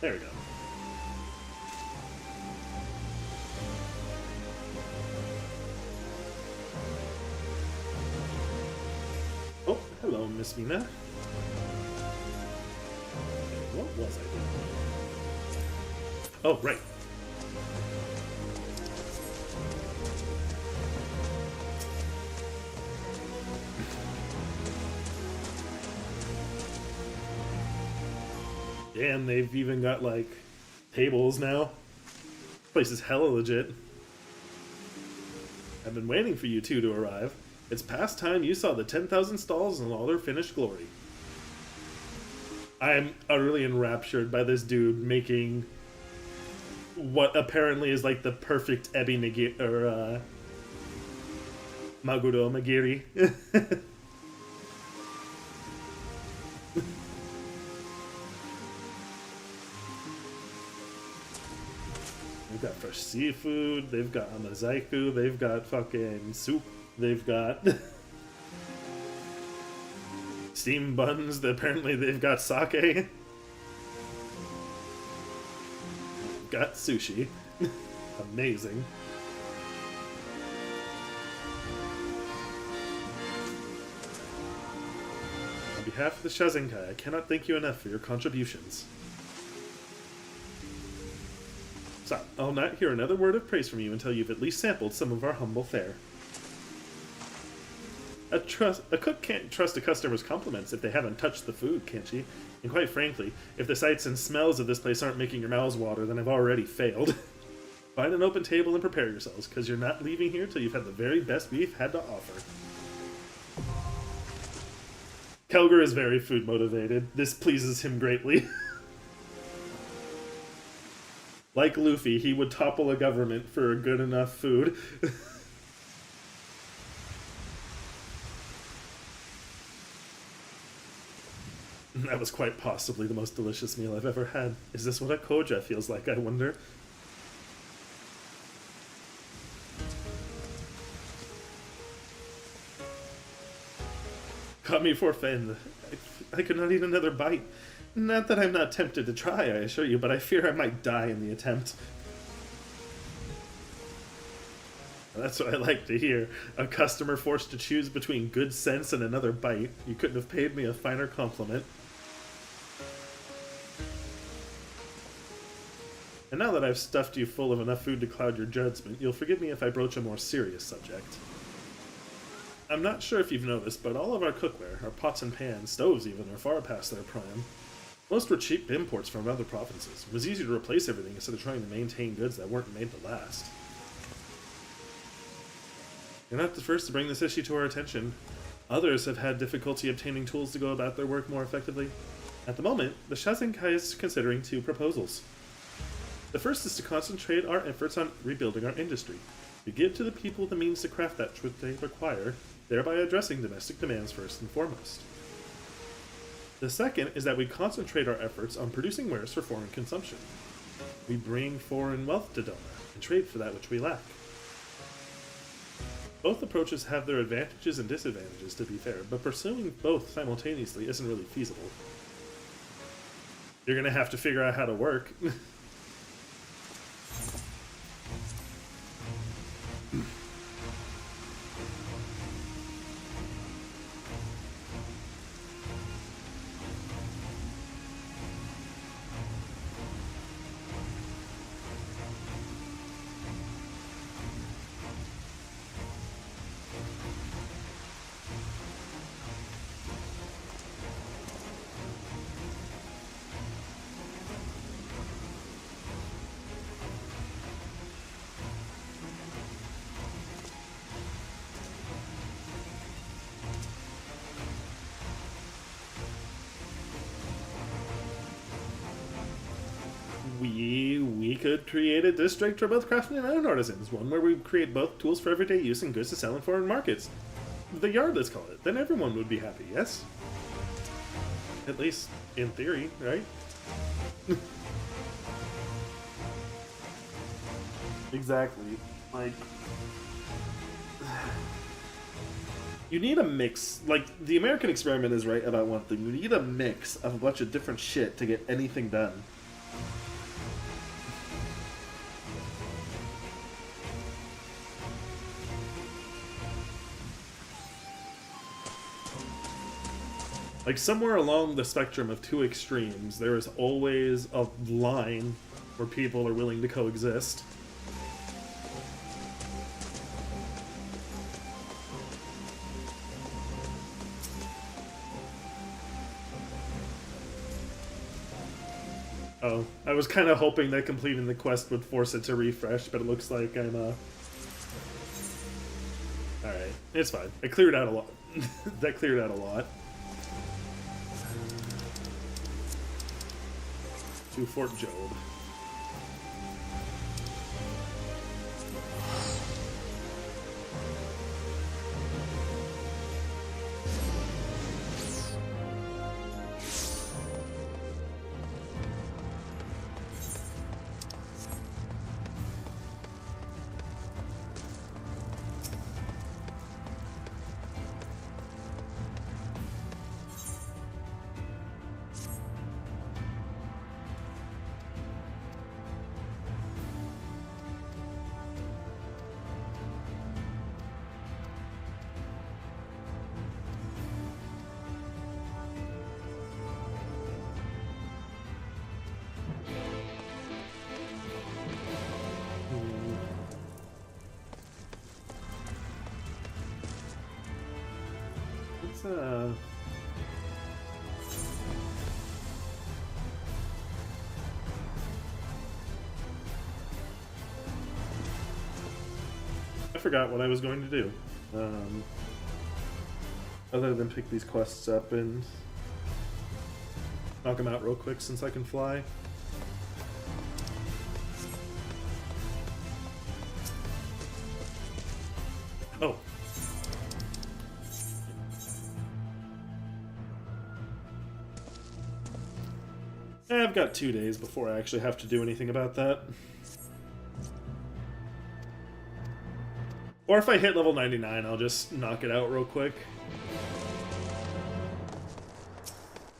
There we go. Oh, hello, Miss Mina. What was I doing? Oh, right. Damn, they've even got, like, tables now. This place is hella legit. I've been waiting for you two to arrive. It's past time you saw the 10,000 stalls in all their finished glory. I am utterly enraptured by this dude making what apparently is, like, the perfect ebi nigiri, or, maguro magiri. They've got fresh seafood, they've got amazaiku, they've got fucking soup, they've got steam buns, apparently they've got sake. Got sushi. Amazing. On behalf of the Shazenkai, I cannot thank you enough for your contributions. So, I'll not hear another word of praise from you until you've at least sampled some of our humble fare. A cook can't trust a customer's compliments if they haven't touched the food, can't she? And quite frankly, if the sights and smells of this place aren't making your mouths water, then I've already failed. Find an open table and prepare yourselves, because you're not leaving here till you've had the very best we've had to offer. Kelger is very food motivated. This pleases him greatly. Like Luffy, he would topple a government for good enough food. That was quite possibly the most delicious meal I've ever had. Is this what a koja feels like, I wonder? Caught me forfend. I could not eat another bite. Not that I'm not tempted to try, I assure you, but I fear I might die in the attempt. That's what I like to hear. A customer forced to choose between good sense and another bite. You couldn't have paid me a finer compliment. And now that I've stuffed you full of enough food to cloud your judgment, you'll forgive me if I broach a more serious subject. I'm not sure if you've noticed, but all of our cookware, our pots and pans, stoves even, are far past their prime. Most were cheap imports from other provinces. It was easy to replace everything instead of trying to maintain goods that weren't made to last. You're not the first to bring this issue to our attention. Others have had difficulty obtaining tools to go about their work more effectively. At the moment, the Shazenkai is considering two proposals. The first is to concentrate our efforts on rebuilding our industry. To give to the people the means to craft that which they require, thereby addressing domestic demands first and foremost. The second is that we concentrate our efforts on producing wares for foreign consumption. We bring foreign wealth to Doma and trade for that which we lack. Both approaches have their advantages and disadvantages, to be fair, but pursuing both simultaneously isn't really feasible. You're gonna have to figure out how to work. could create a district for both craftsmen and iron artisans, one where we create both tools for everyday use and goods to sell in foreign markets. The yard, let's call it. Then everyone would be happy, yes? At least in theory, right? Exactly. Like, you need a mix. Like, the American experiment is right about one thing. You need a mix of a bunch of different shit to get anything done. Like, somewhere along the spectrum of two extremes, there is always a line where people are willing to coexist. Oh, I was kind of hoping that completing the quest would force it to refresh, but it looks like I'm, Alright, it's fine. I cleared out a lot. That cleared out a lot. To Fort Job. I forgot what I was going to do. Other than pick these quests up and knock them out real quick since I can fly. Oh. I've got 2 days before I actually have to do anything about that. Or if I hit level 99, I'll just knock it out real quick.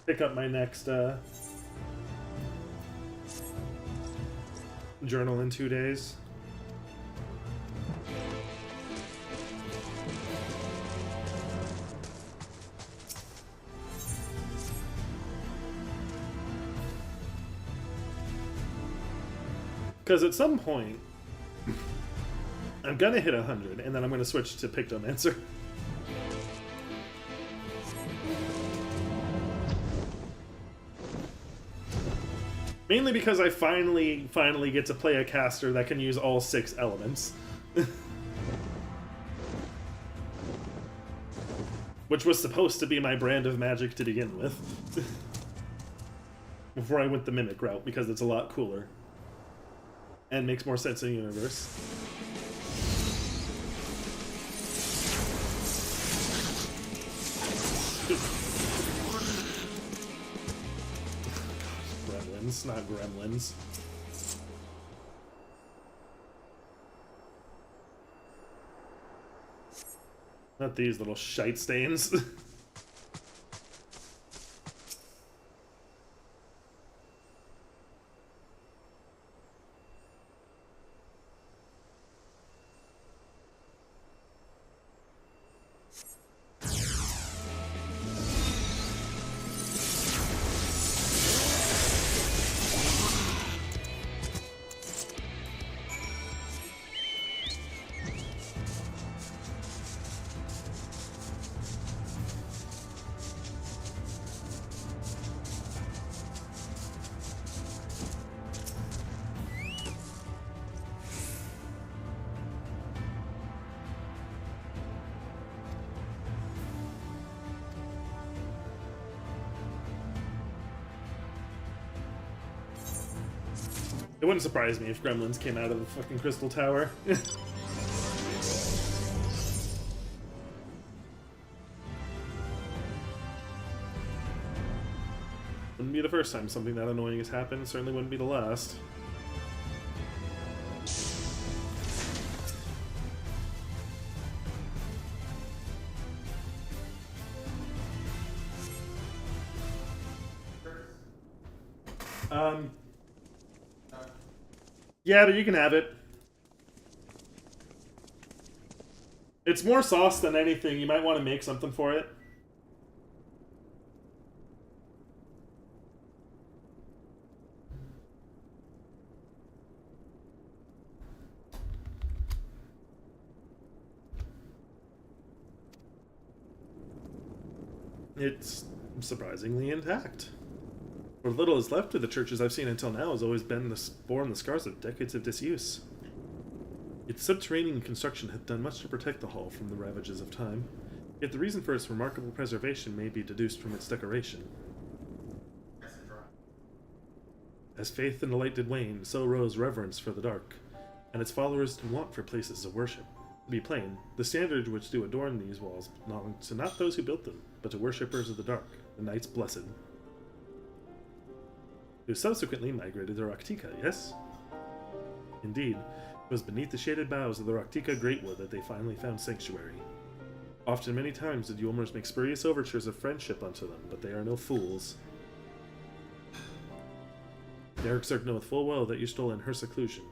Pick up my next journal in 2 days. Because at some point, I'm gonna hit 100, and then I'm gonna switch to Pictomancer. Mainly because I finally get to play a caster that can use all 6 elements. Which was supposed to be my brand of magic to begin with. Before I went the Mimic route, because it's a lot cooler. And makes more sense in the universe. Gremlins, not gremlins. Not these little shite stains. It wouldn't surprise me if gremlins came out of the fucking crystal tower. Wouldn't be the first time something that annoying has happened. Certainly wouldn't be the last. Yeah, but you can have it. It's more sauce than anything. You might want to make something for it. It's surprisingly intact. What little is left of the churches I've seen until now has always been borne the scars of decades of disuse. Its subterranean construction had done much to protect the hall from the ravages of time, yet the reason for its remarkable preservation may be deduced from its decoration. As faith in the light did wane, so rose reverence for the dark, and its followers did want for places of worship. To be plain, the standards which do adorn these walls belong to not those who built them, but to worshippers of the dark, the Knights Blessed, who subsequently migrated to Raktika, yes? Indeed, it was beneath the shaded boughs of the Raktika Greatwood that they finally found sanctuary. Often many times did Yulmers make spurious overtures of friendship unto them, but they are no fools. Derrickzerk knoweth full well that Ystol in her seclusion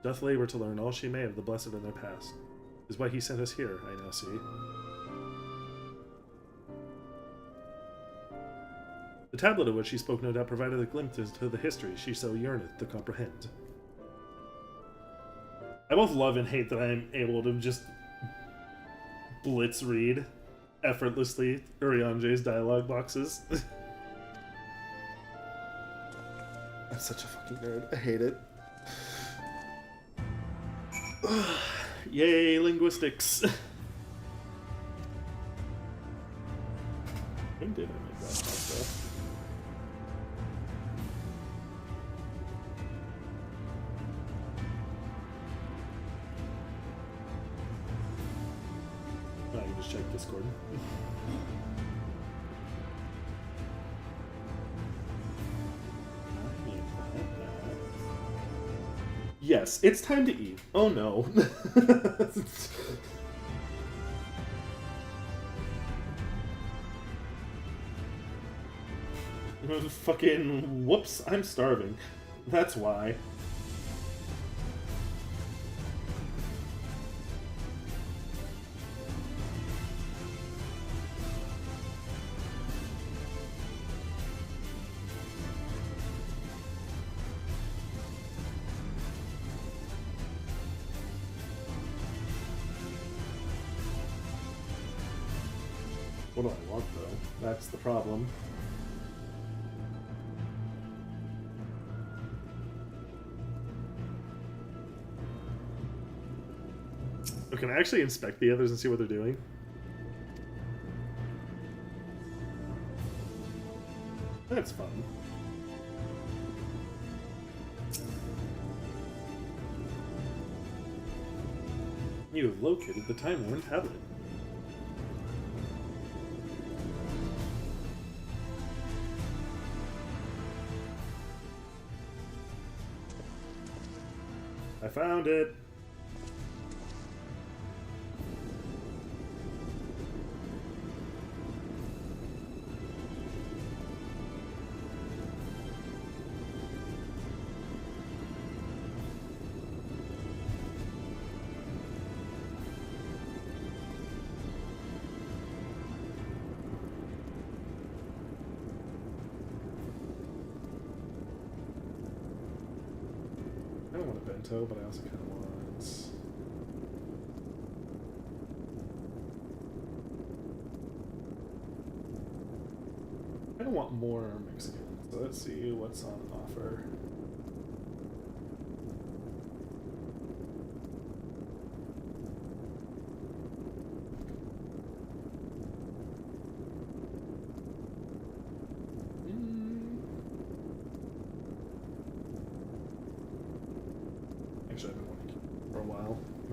doth labor to learn all she may of the blessed in their past. Is why he sent us here, I now see. The tablet of which she spoke no doubt provided a glimpse into the history she so yearneth to comprehend. I both love and hate that I am able to just blitz read effortlessly Urianger's dialogue boxes. I'm such a fucking nerd. I hate it. Yay, linguistics. When did I make that pasta? I can just check Discord. Yes, it's time to eat. Oh no. Fucking whoops, I'm starving. That's why. What do I want, though? That's the problem. Oh, can I actually inspect the others and see what they're doing? That's fun. You have located the time-worn tablet. I found it. I don't want a bento, but I also kind of want... I don't want more Mexican, so let's see what's on offer.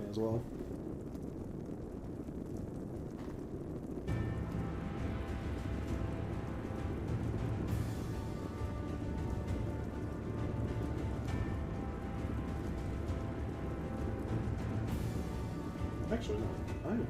as well. Actually, no, I want.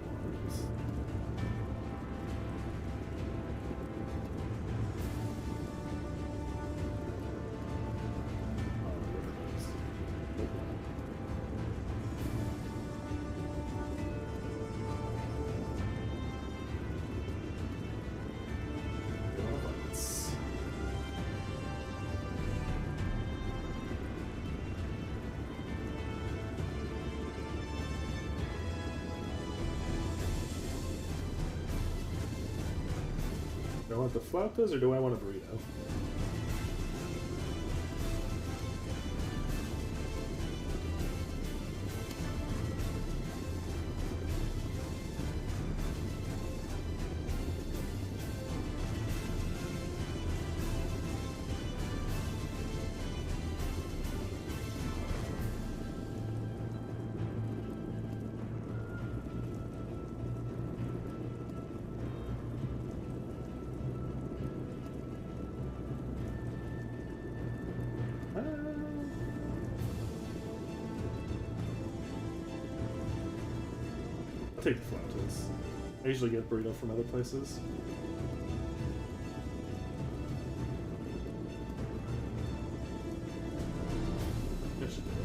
Do I want the flautas or do I want a burrito? I'll take the flautas. I usually get burrito from other places. That should do it.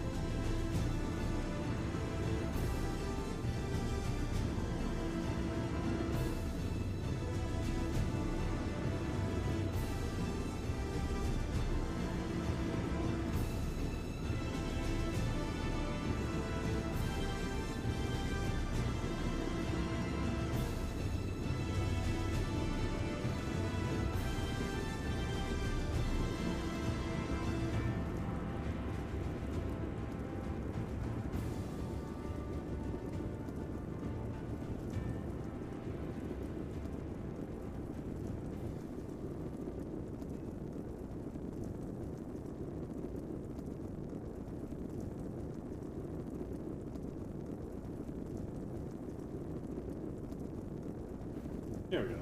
There we go.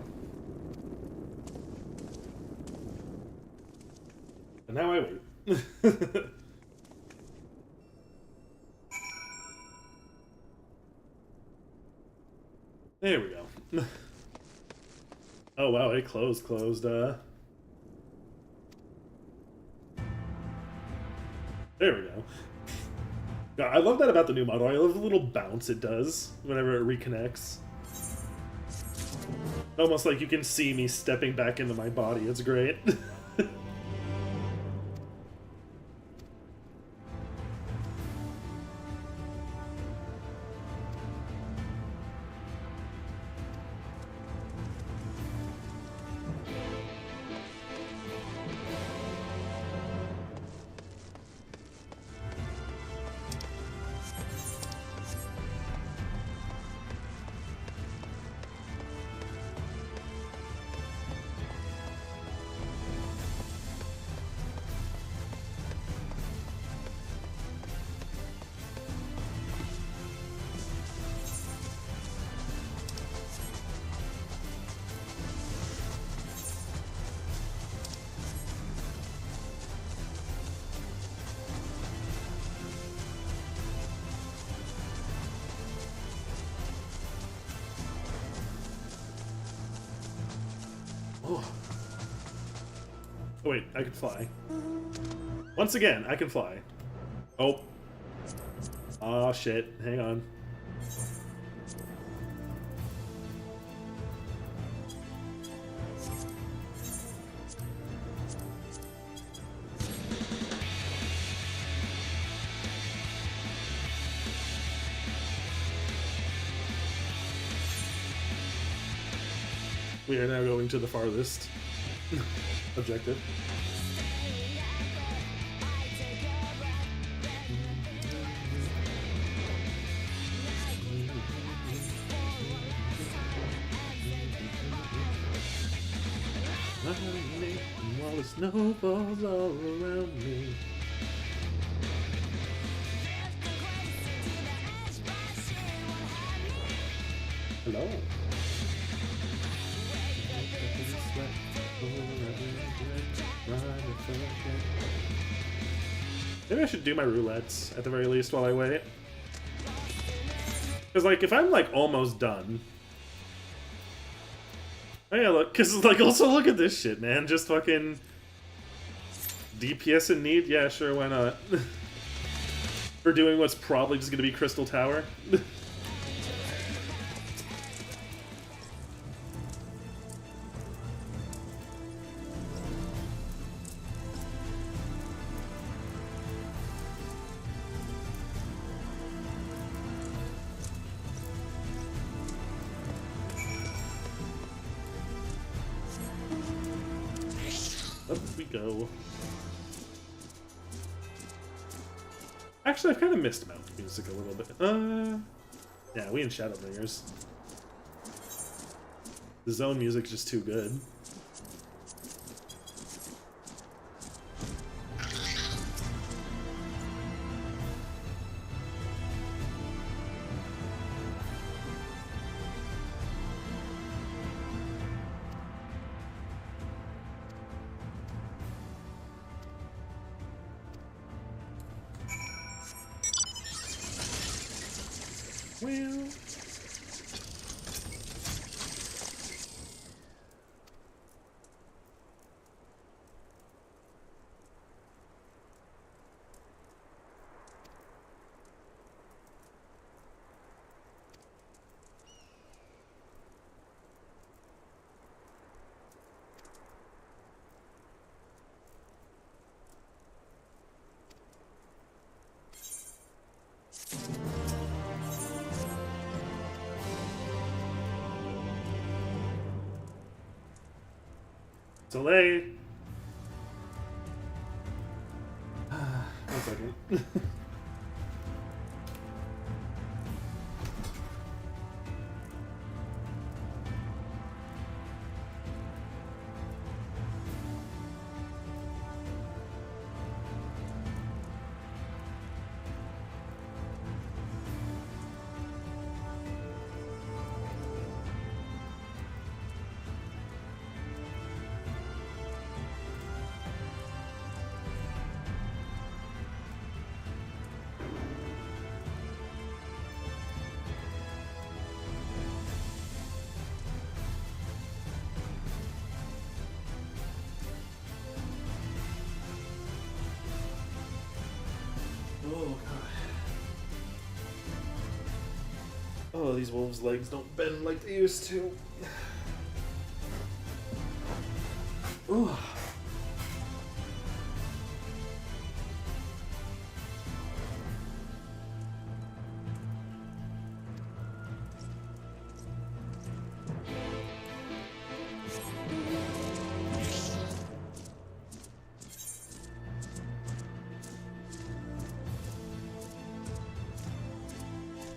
And now I wait. There we go. Oh wow, it closed. There we go. God, I love that about the new model. I love the little bounce it does whenever it reconnects. Almost like you can see me stepping back into my body. It's great. Oh, wait, I can fly. Once again, I can fly. Oh. Oh shit, hang on. We are now going to the farthest objective. While the snow falls all around me. Hello. Maybe I should do my roulettes at the very least while I wait. Because, like, if I'm, like, almost done... Oh, yeah, look, because, like, also look at this shit, man. Just fucking... DPS in need? Yeah, sure, why not? For doing what's probably just gonna be Crystal Tower. Up we go. Actually, I've kind of missed mount music a little bit. Yeah, we in Shadowbringers. The zone music's just too good. Well... Delay. One second. Oh, God. Oh, these wolves' legs don't bend like they used to. Ooh.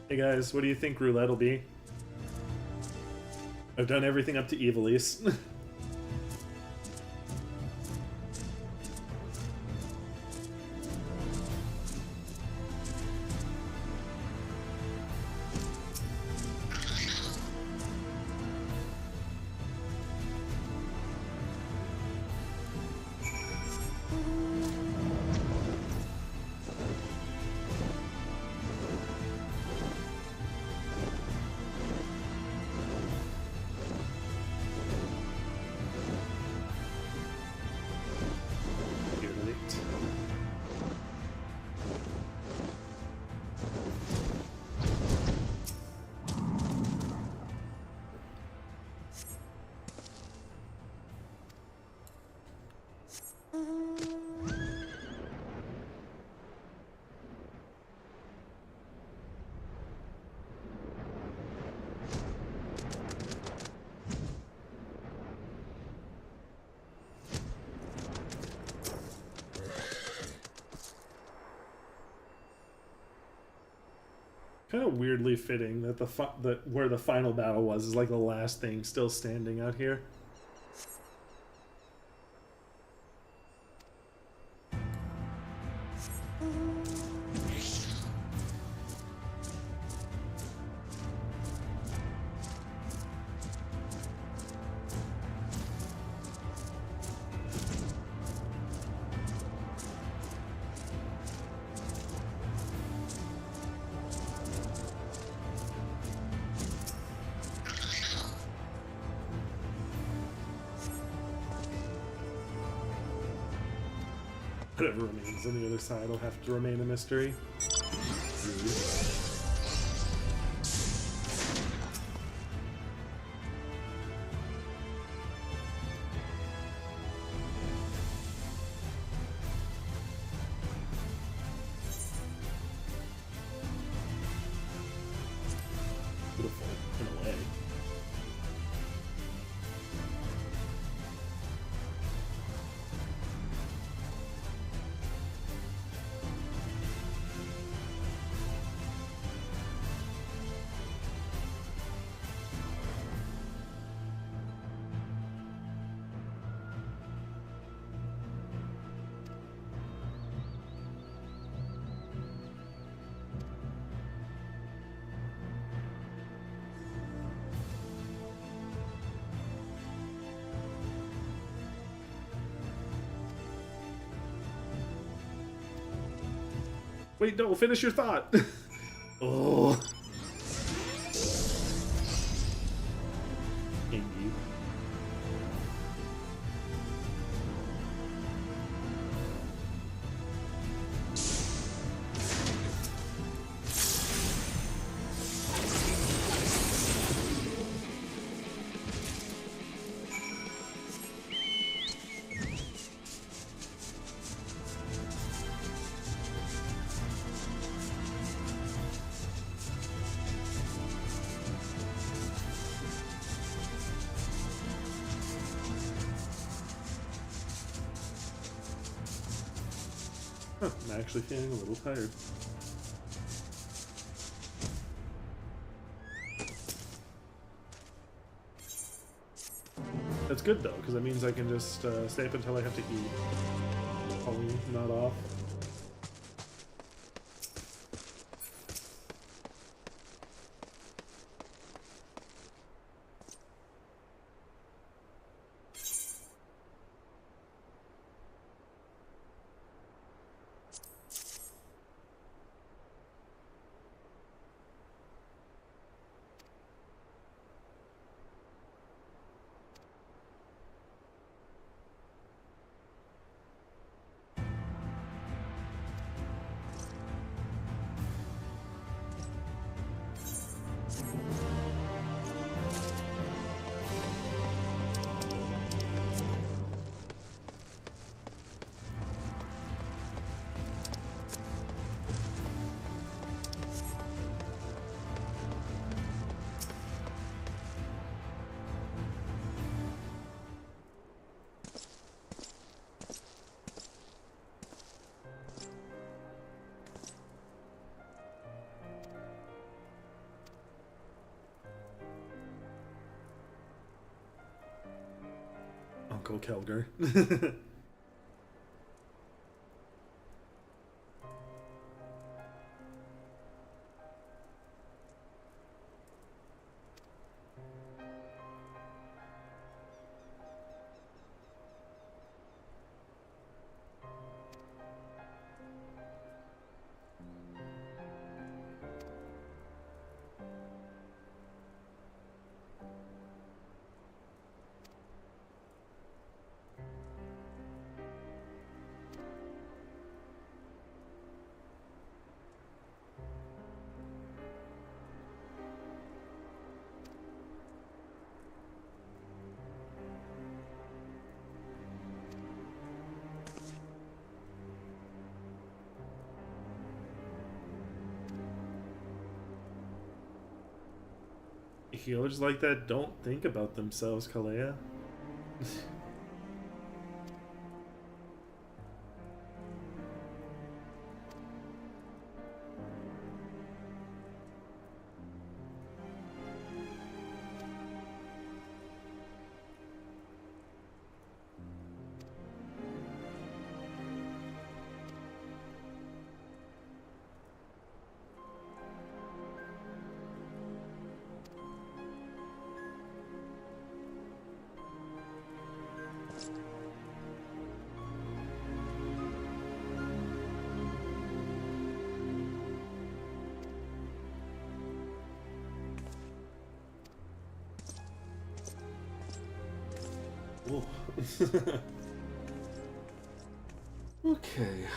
Hey guys, what do you think roulette will be? I've done everything up to Evilise. Kind of weirdly fitting that where the final battle was is like the last thing still standing out here. Whatever remains on the other side will have to remain a mystery. Beautiful, in a way. Wait, no, finish your thought. Oh. Indeed. Huh, I'm actually feeling a little tired. That's good though, because that means I can just stay up until I have to eat. Probably not off. Uncle Kelger. Healers like that don't think about themselves, Kalea. Okay.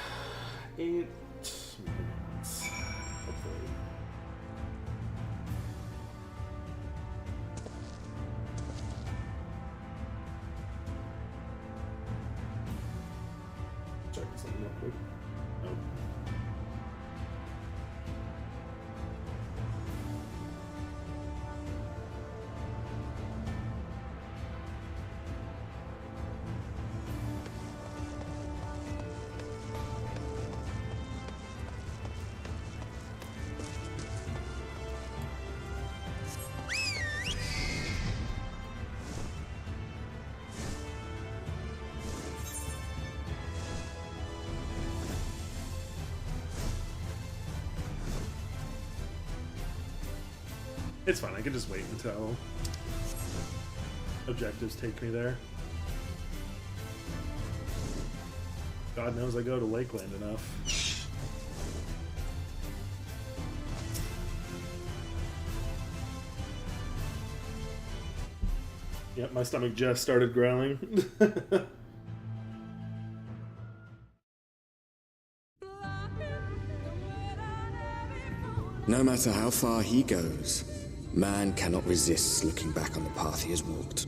8 minutes. Hopefully. Check something real quick. Oh. It's fine, I can just wait until objectives take me there. God knows I go to Lakeland enough. Yep, my stomach just started growling. No matter how far he goes, man cannot resist looking back on the path he has walked.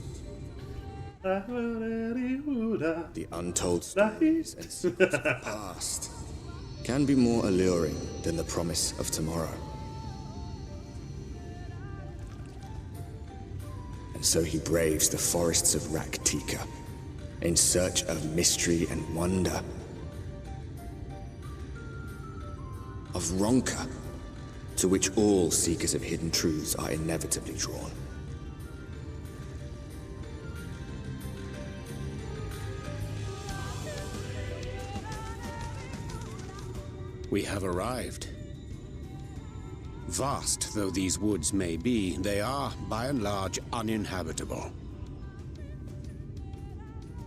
The untold stories and secrets of the past can be more alluring than the promise of tomorrow. And so he braves the forests of Raktika in search of mystery and wonder. Of Ronka, to which all seekers of hidden truths are inevitably drawn. We have arrived. Vast though these woods may be, they are, by and large, uninhabitable.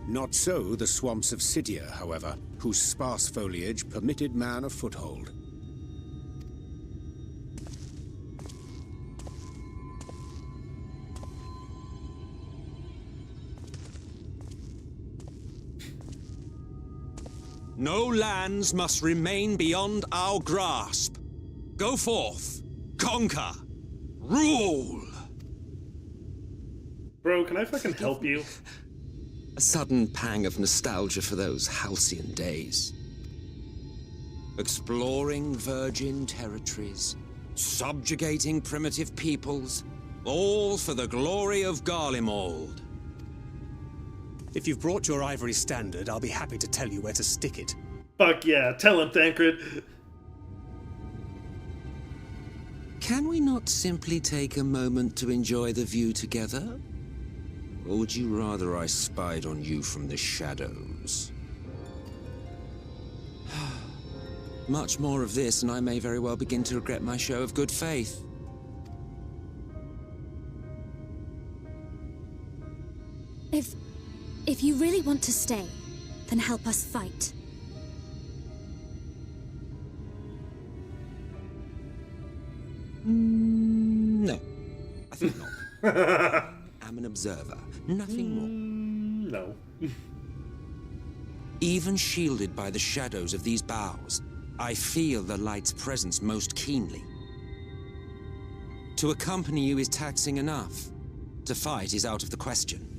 Not so the swamps of Sidia, however, whose sparse foliage permitted man a foothold. No lands must remain beyond our grasp. Go forth, conquer, rule! Bro, can I fucking help you? A sudden pang of nostalgia for those halcyon days. Exploring virgin territories, subjugating primitive peoples, all for the glory of Garlemald. If you've brought your ivory standard, I'll be happy to tell you where to stick it. Fuck yeah, tell him, Thancred. Can we not simply take a moment to enjoy the view together? Or would you rather I spied on you from the shadows? Much more of this, and I may very well begin to regret my show of good faith. If you really want to stay, then help us fight. No, I think not. I'm an observer, nothing more. No. Even shielded by the shadows of these boughs, I feel the light's presence most keenly. To accompany you is taxing enough. To fight is out of the question.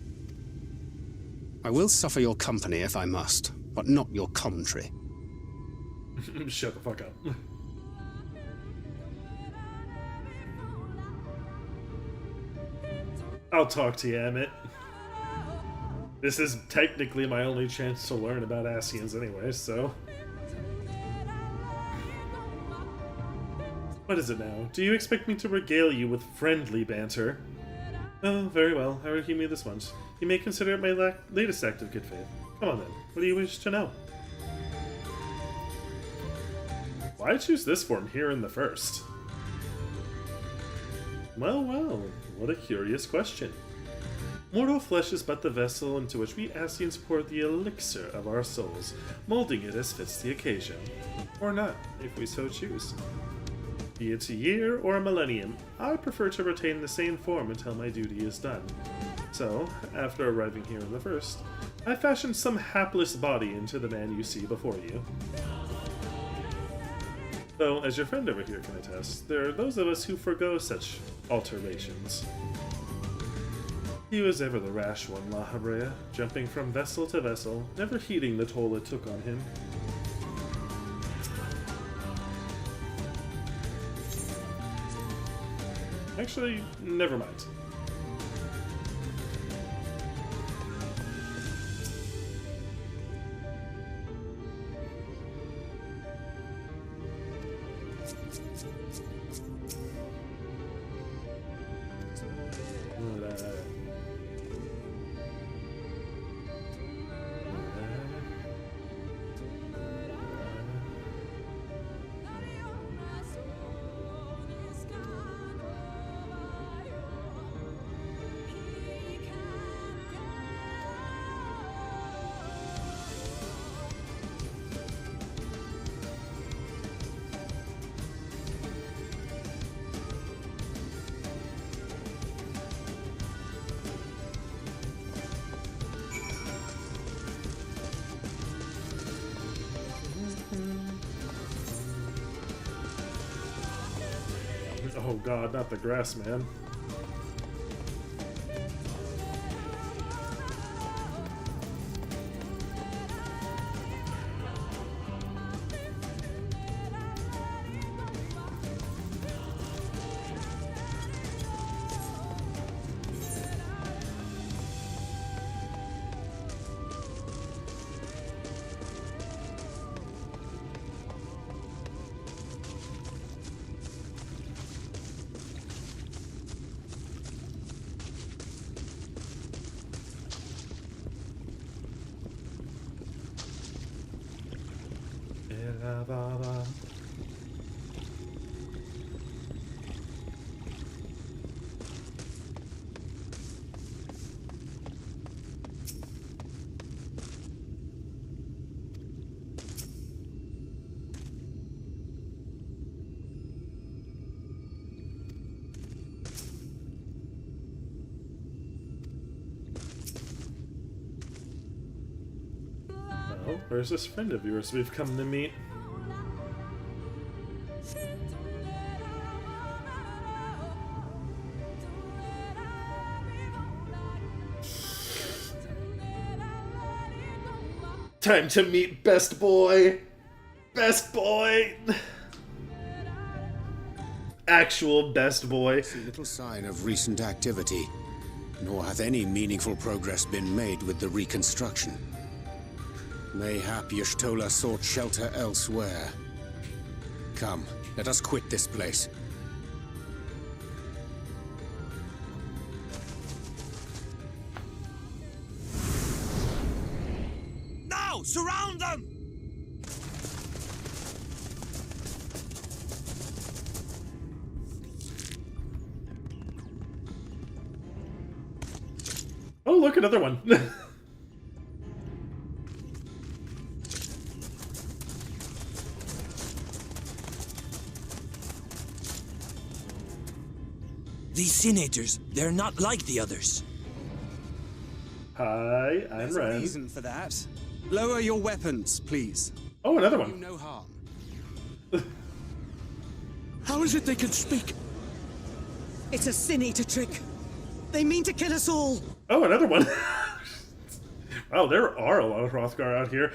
I will suffer your company if I must, but not your commentary. Shut the fuck up. I'll talk to you, Emmett. This is technically my only chance to learn about Ascians anyway, so... What is it now? Do you expect me to regale you with friendly banter? Oh, very well. I will give you this once. You may consider it my latest act of good faith. Come on then. What do you wish to know? Why choose this form here in the first? Well, well. What a curious question. Mortal flesh is but the vessel into which we Ascians pour the elixir of our souls, molding it as fits the occasion. Or not, if we so choose. Be it a year or a millennium, I prefer to retain the same form until my duty is done. So, after arriving here in the first, I fashioned some hapless body into the man you see before you. Though, as your friend over here can attest, there are those of us who forgo such alterations. He was ever the rash one, La Habrea, jumping from vessel to vessel, never heeding the toll it took on him. Actually, never mind. Oh god, not the grass man. Well, where's this friend of yours we've come to meet? Time to meet best boy! Best boy! Actual best boy. See little sign of recent activity, nor hath any meaningful progress been made with the reconstruction. Mayhap Y'shtola sought shelter elsewhere. Come, let us quit this place. Now! Surround them! Oh, look, another one. These senators, they're not like the others. Hi, I'm There's a Ren. reason for that. Lower your weapons, please. Oh, another Do one. no harm. How is it they can speak? It's a Sin Eater trick. They mean to kill us all. Oh, another one. Wow, there are a lot of Hrothgar out here.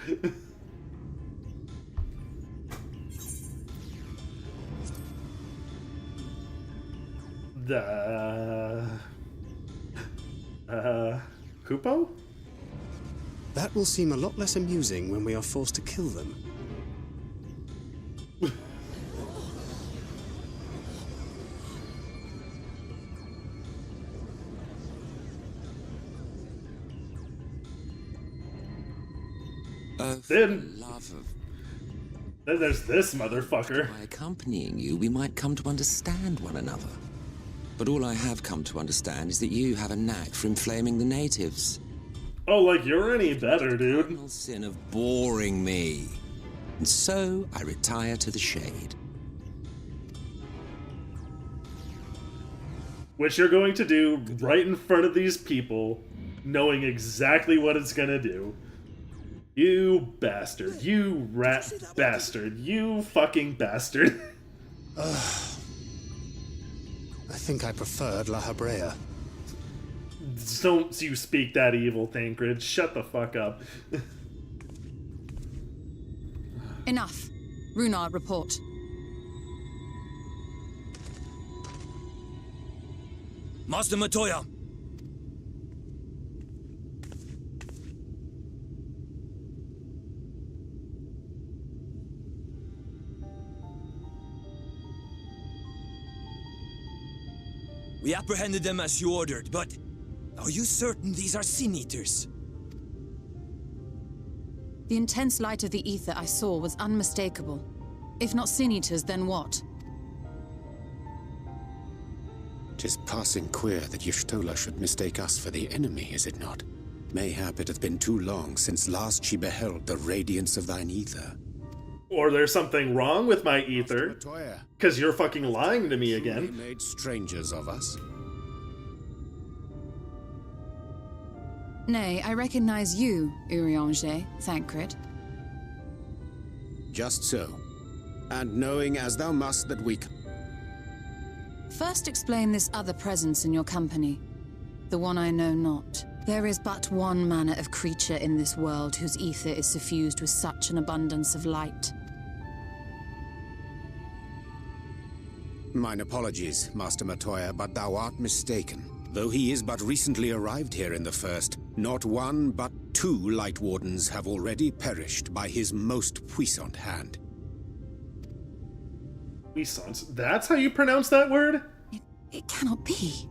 Kupo? That will seem a lot less amusing when we are forced to kill them. Then Love of there's this motherfucker. by accompanying you, we might come to understand one another. But all I have come to understand is that you have a knack for inflaming the natives. Oh, like you're any better, dude. Cardinal sin of boring me. And so I retire to the shade. Which you're going to do right in front of these people knowing exactly what it's gonna do. You bastard. You rat bastard. You fucking bastard. I think I preferred La Habrea. Don't you speak that evil, Thancred. Shut the fuck up. Enough. Runard, report. Master Matoya! We apprehended them as you ordered, but are you certain these are Sin Eaters? The intense light of the ether I saw was unmistakable. If not Sin Eaters, then what? 'Tis passing queer that Y'shtola should mistake us for the enemy, is it not? Mayhap it hath been too long since last she beheld the radiance of thine ether. Or there's something wrong with my ether, Matoya, because you're fucking lying to me we again. made strangers of us. Nay, I recognize you, Urianger, Thancred. Just so. And knowing as thou must that we... First explain this other presence in your company. The one I know not. There is but one manner of creature in this world whose ether is suffused with such an abundance of light. Mine apologies, Master Matoya, but thou art mistaken. Though he is but recently arrived here in the First, not one but two Light Wardens have already perished by his most puissant hand. Puissance? That's how you pronounce that word? It cannot be.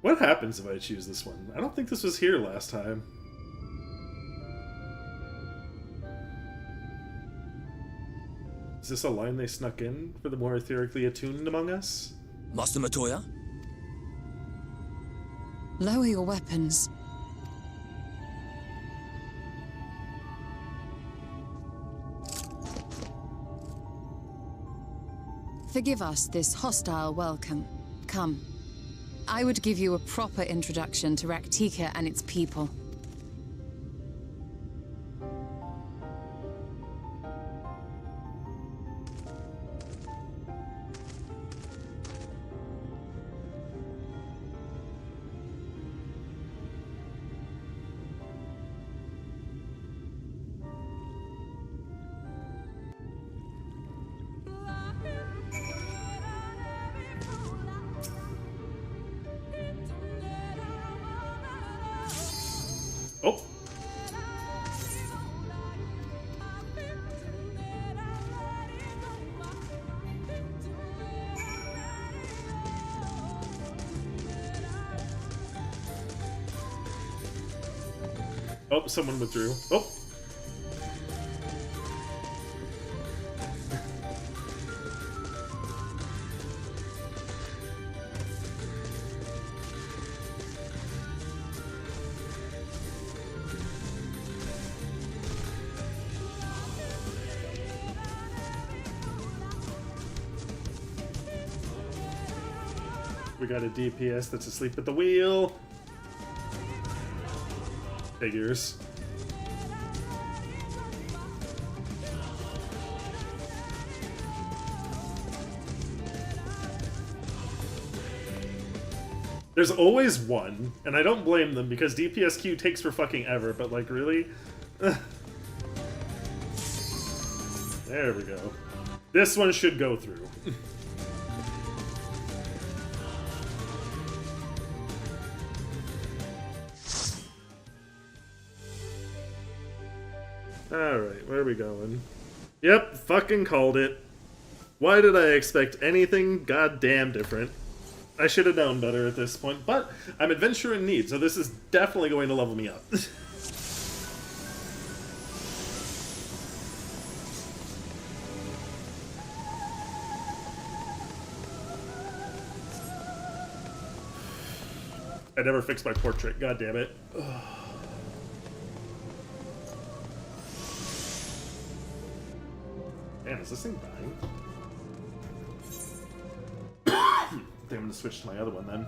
What happens if I choose this one? I don't think this was here last time. Is this a line they snuck in for the more etherically attuned among us? Master Matoya? Lower your weapons. Forgive us this hostile welcome. Come. I would give you a proper introduction to Raktika and its people. Oh! Oh, someone withdrew. Oh! We got a DPS that's asleep at the wheel. Figures. There's always one, and I don't blame them because DPS queue takes for fucking ever, but like, really? There we go. This one should go through. Alright, where are we going? Yep, fucking called it. Why did I expect anything goddamn different? I should have known better at this point, but I'm adventure in need, so this is definitely going to level me up. I never fixed my portrait. God damn it. Man, is this thing dying? I think I'm gonna switch to my other one then.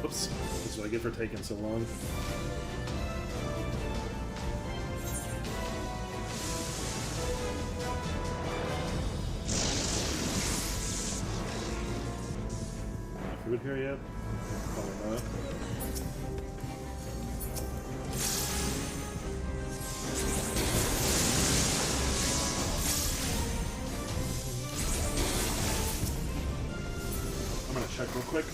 Oops, that's what I get for taking so long. Food here yet? Probably not. I'm gonna check real quick.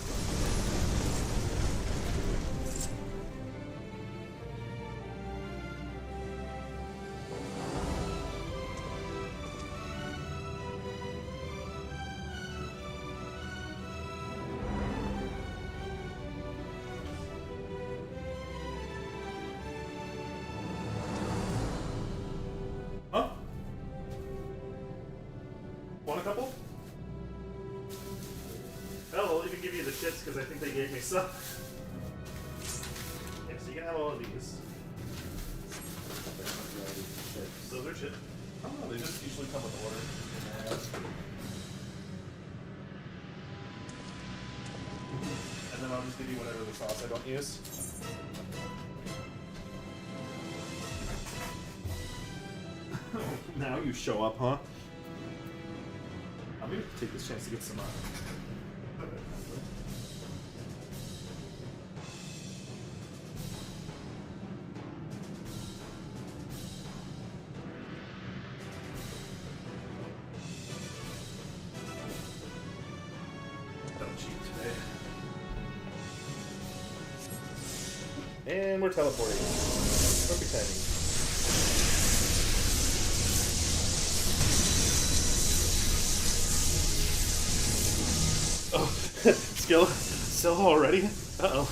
Huh? Want a couple? Hell, I'll even give you the shits because I think they gave me some. Yeah, so you can have all of these. Those are shit. I don't know, they just usually come with order. And then I'll just give you whatever the sauce I don't use. Now you show up, huh? I'm gonna take this chance to get some don't cheat today. And we're teleporting. Perfect timing. Oh, skill already? Uh-oh.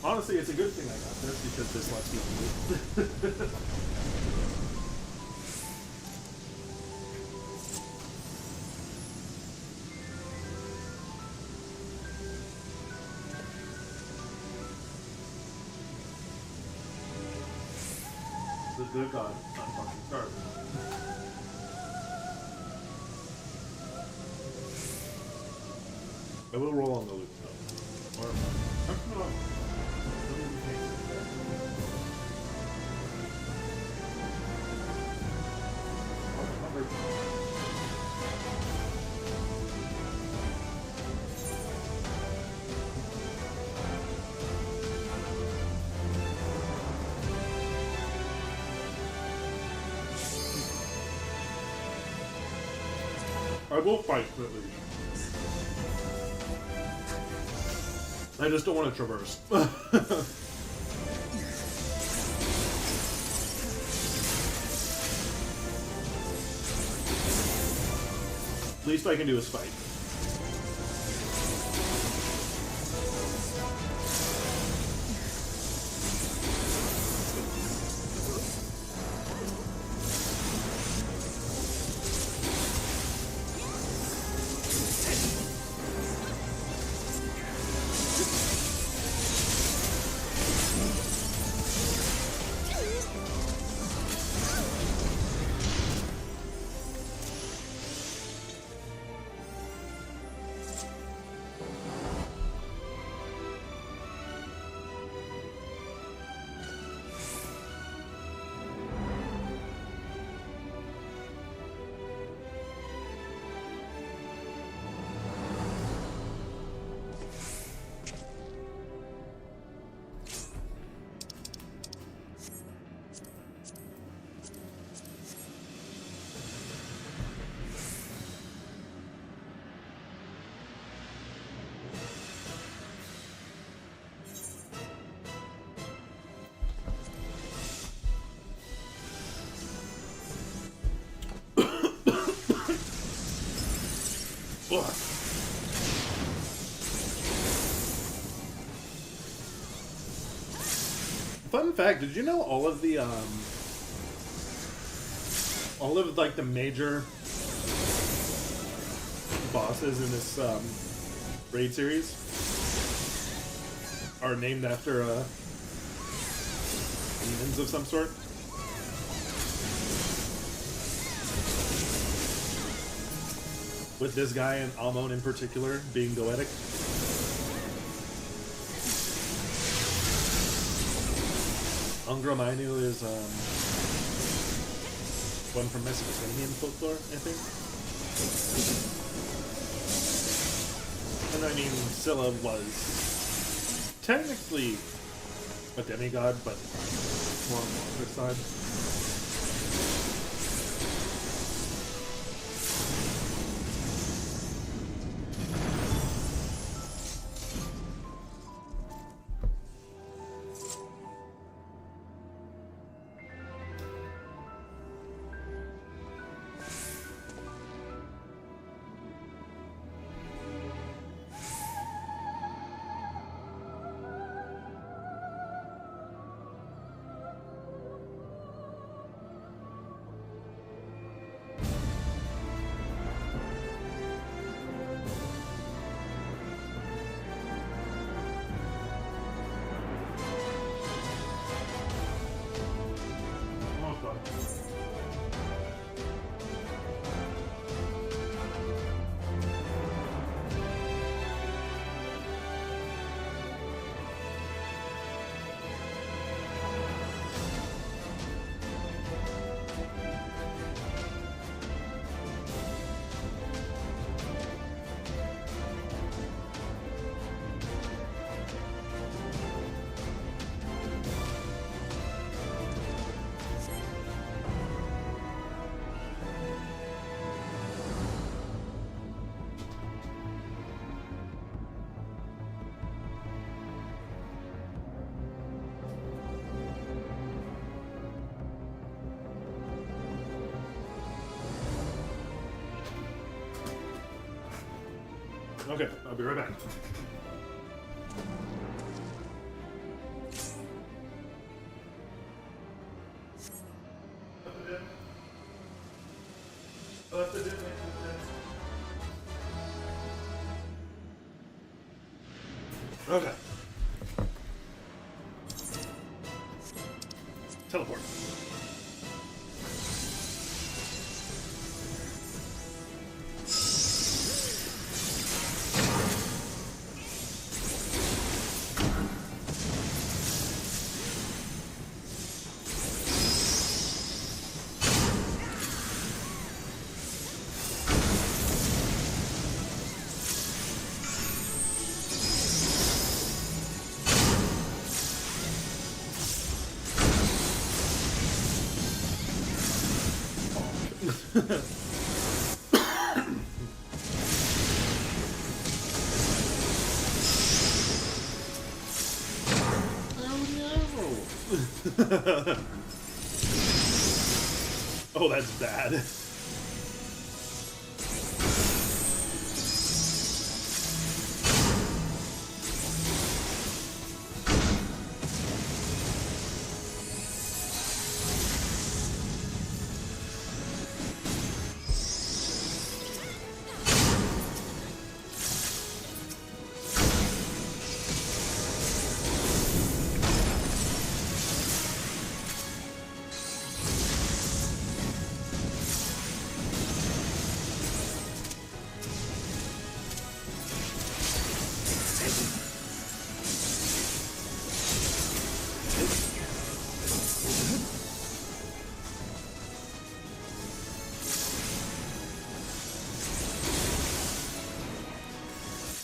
Honestly, it's a good thing I got this because this lets me move. Good God, I'm fucking starving. I will roll on the loop though. Or no. I will fight, at least. I just don't want to traverse. Least I can do is fight. Ugh. Fun fact, did you know all of like the major bosses in this raid series are named after demons of some sort? With this guy and Amon in particular being goetic. Ungramainu is one from Mesopotamian folklore, I think. And I mean, Scylla was technically a demigod, but more on the other side. Okay, I'll be right back. Okay. Teleport. Oh, that's bad.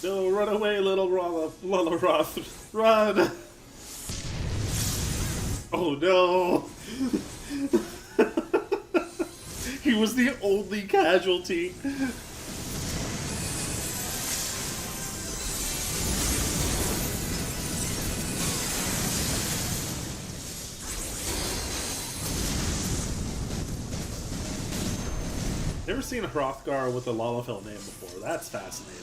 No, run away, little Lalaroth. Run! Oh no! He was the only casualty. There never seen a Hrothgar with a Lalafell name before. That's fascinating.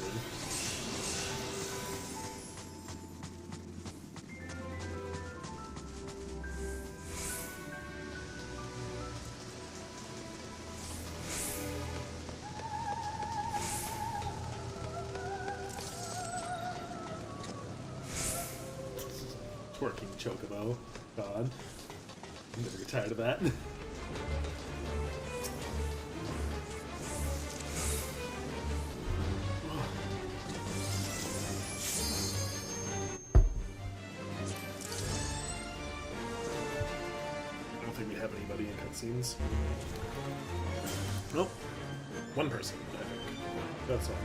Twerking chocobo. God. I'm never get tired of that. I don't think we have anybody in cutscenes. Nope. One person, I think. That's all.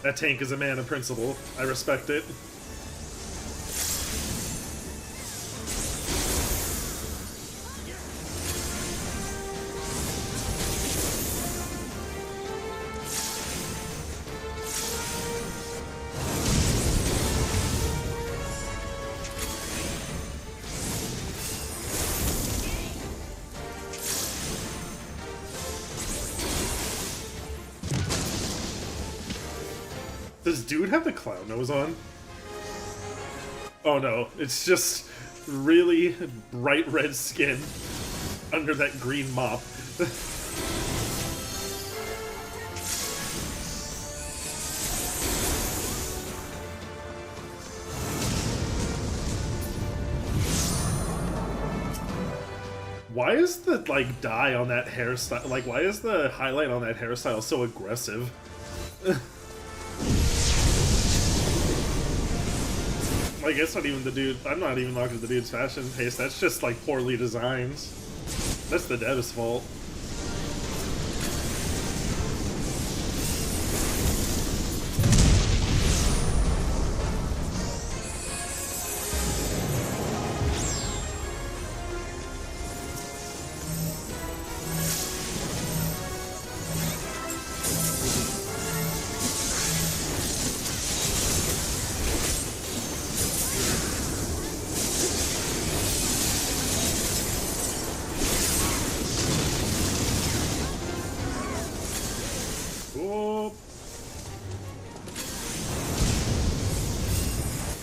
That tank is a man of principle. I respect it. Does dude have the clown nose on? Oh no, it's just really bright red skin under that green mop. Why is the, like, dye on that hairstyle, like, why is the highlight on that hairstyle so aggressive? Like, it's not even the dude. I'm not even knocking the dude's fashion taste. That's just like poorly designed. That's the dev's fault.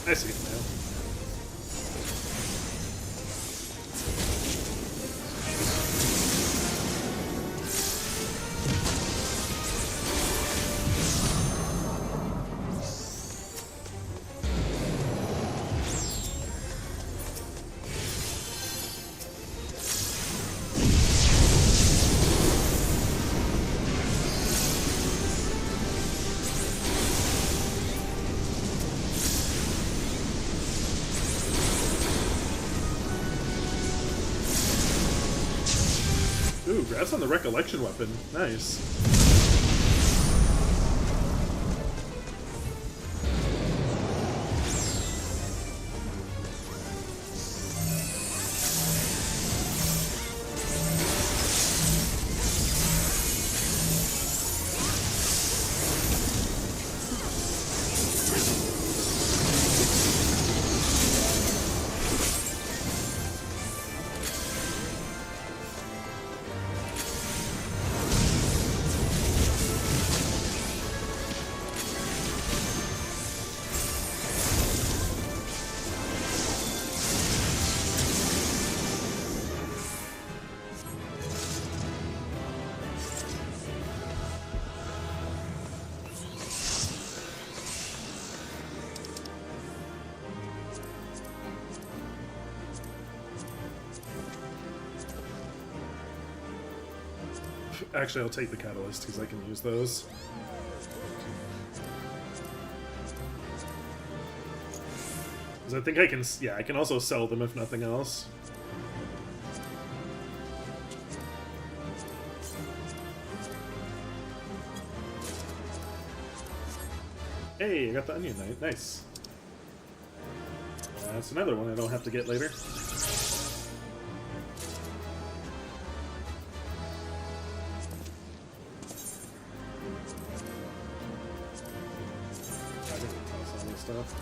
I see it now. Ooh, grabs on the recollection weapon. Nice. Actually, I'll take the catalyst because I can use those. Because I think I can, yeah, I can also sell them if nothing else. Hey, I got the onion knight. Nice. That's another one I don't have to get later. I didn't toss all this stuff.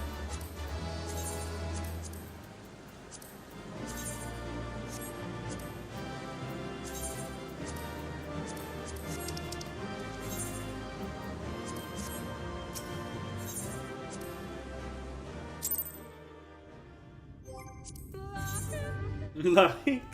Like...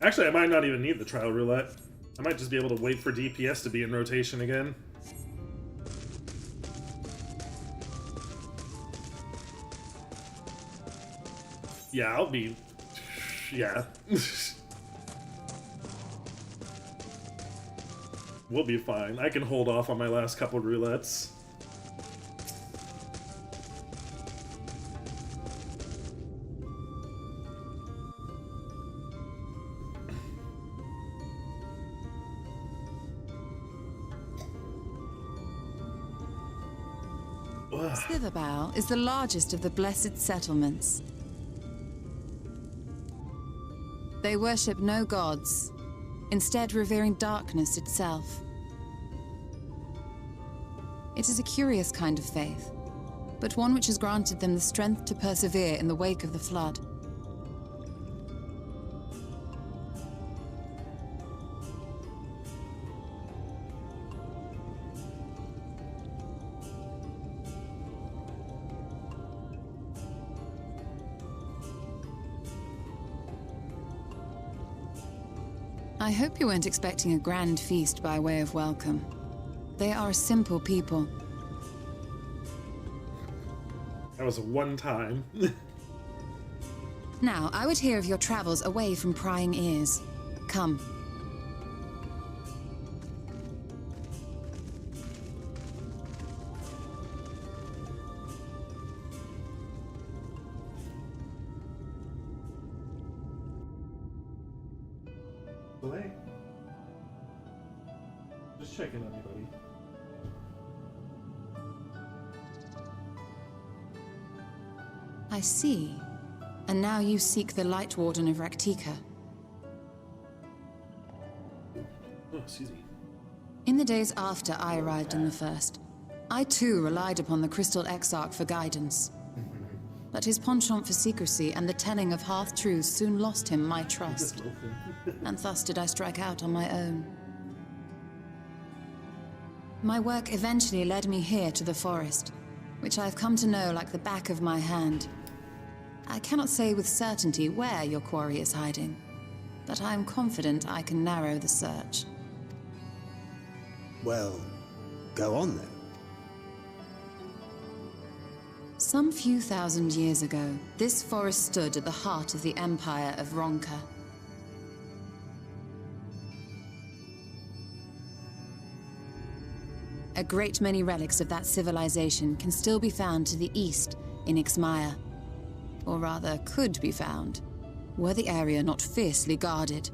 Actually, I might not even need the trial roulette. I might just be able to wait for DPS to be in rotation again. Yeah, I'll be... Yeah. We'll be fine. I can hold off on my last couple roulettes. Slitherbow is the largest of the blessed settlements. They worship no gods, instead revering darkness itself. It is a curious kind of faith, but one which has granted them the strength to persevere in the wake of the flood. I hope you weren't expecting a grand feast by way of welcome. They are a simple people. That was one time. Now, I would hear of your travels away from prying ears. Come. Delay. Just checking on you, buddy. I see. And now you seek the Light Warden of Raktika. Oh, excuse me. In the days after I arrived in the First, I too relied upon the Crystal Exarch for guidance. But his penchant for secrecy and the telling of half-truths soon lost him my trust. And thus did I strike out on my own. My work eventually led me here to the forest, which I've come to know like the back of my hand. I cannot say with certainty where your quarry is hiding, but I am confident I can narrow the search. Well, go on then. Some few thousand years ago, this forest stood at the heart of the Empire of Ronka. A great many relics of that civilization can still be found to the east in Ixmaya. Or rather, could be found, were the area not fiercely guarded.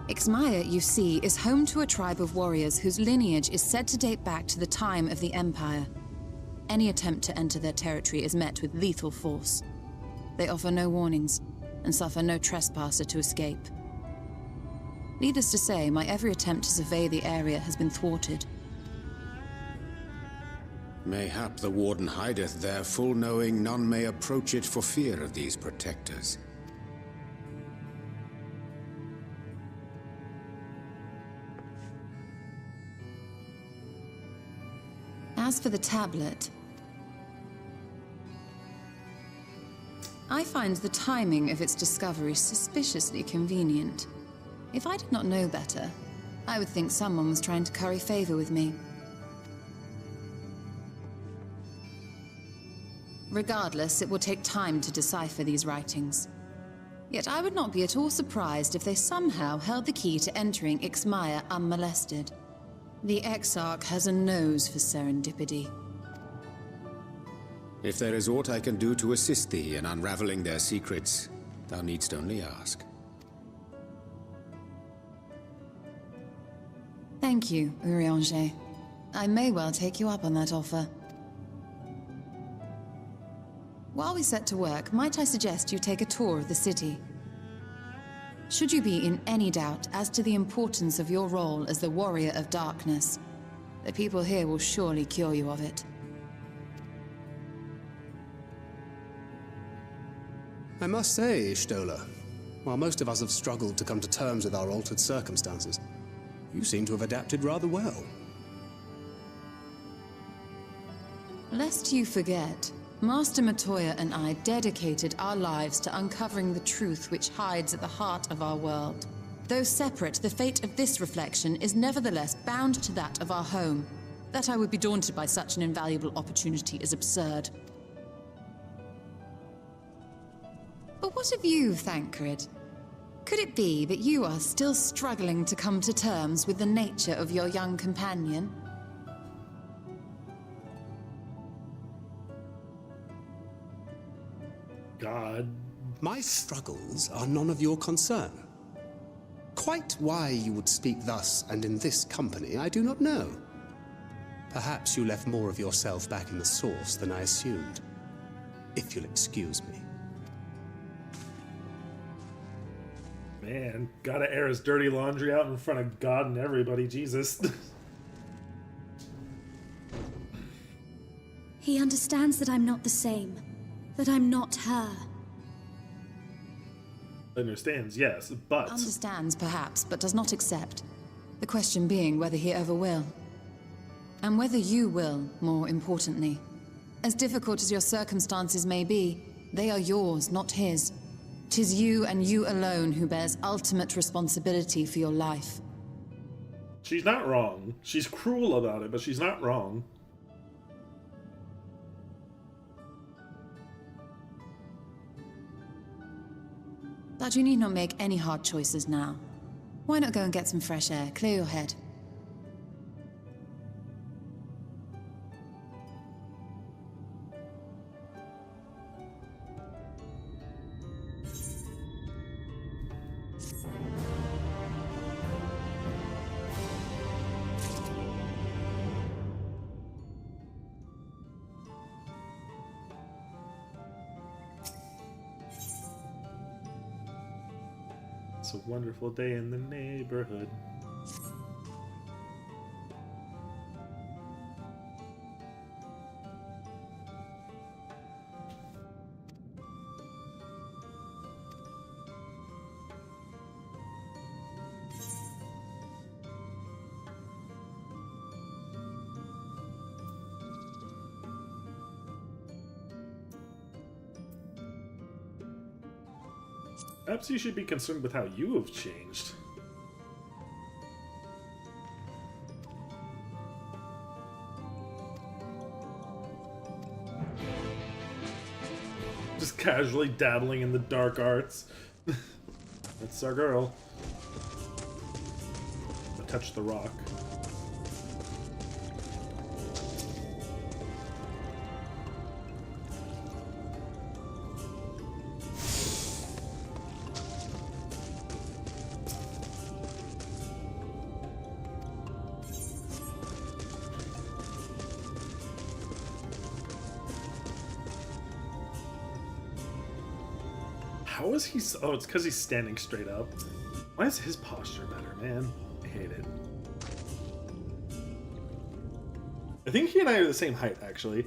Ixmaya, you see, is home to a tribe of warriors whose lineage is said to date back to the time of the Empire. Any attempt to enter their territory is met with lethal force. They offer no warnings, and suffer no trespasser to escape. Needless to say, my every attempt to survey the area has been thwarted. Mayhap the Warden hideth there, full knowing none may approach it for fear of these protectors. As for the tablet, I find the timing of its discovery suspiciously convenient. If I did not know better, I would think someone was trying to curry favor with me. Regardless, it will take time to decipher these writings. Yet I would not be at all surprised if they somehow held the key to entering Ixmaya unmolested. The Exarch has a nose for serendipity. If there is aught I can do to assist thee in unraveling their secrets, thou needst only ask. Thank you, Urianger. I may well take you up on that offer. While we set to work, might I suggest you take a tour of the city? Should you be in any doubt as to the importance of your role as the Warrior of Darkness, the people here will surely cure you of it. I must say, Stola, while most of us have struggled to come to terms with our altered circumstances, you seem to have adapted rather well. Lest you forget, Master Matoya and I dedicated our lives to uncovering the truth which hides at the heart of our world. Though separate, the fate of this reflection is nevertheless bound to that of our home. That I would be daunted by such an invaluable opportunity is absurd. But what of you, Thancred? Could it be that you are still struggling to come to terms with the nature of your young companion? God. My struggles are none of your concern. Quite why you would speak thus and in this company, I do not know. Perhaps you left more of yourself back in the source than I assumed. If you'll excuse me. Man, gotta air his dirty laundry out in front of God and everybody, Jesus. He understands that I'm not the same. That I'm not her. Understands, yes, but... Understands, perhaps, but does not accept. The question being whether he ever will. And whether you will, more importantly. As difficult as your circumstances may be, they are yours, not his. 'Tis you and you alone who bears ultimate responsibility for your life. She's not wrong. She's cruel about it, but she's not wrong. But you need not make any hard choices now. Why not go and get some fresh air, clear your head? It's a wonderful day in the neighborhood. Perhaps you should be concerned with how you have changed. Just casually dabbling in the dark arts. That's our girl. Touch the rock. How is he so... Oh, it's because he's standing straight up. Why is his posture better, man? I hate it. I think he and I are the same height, actually.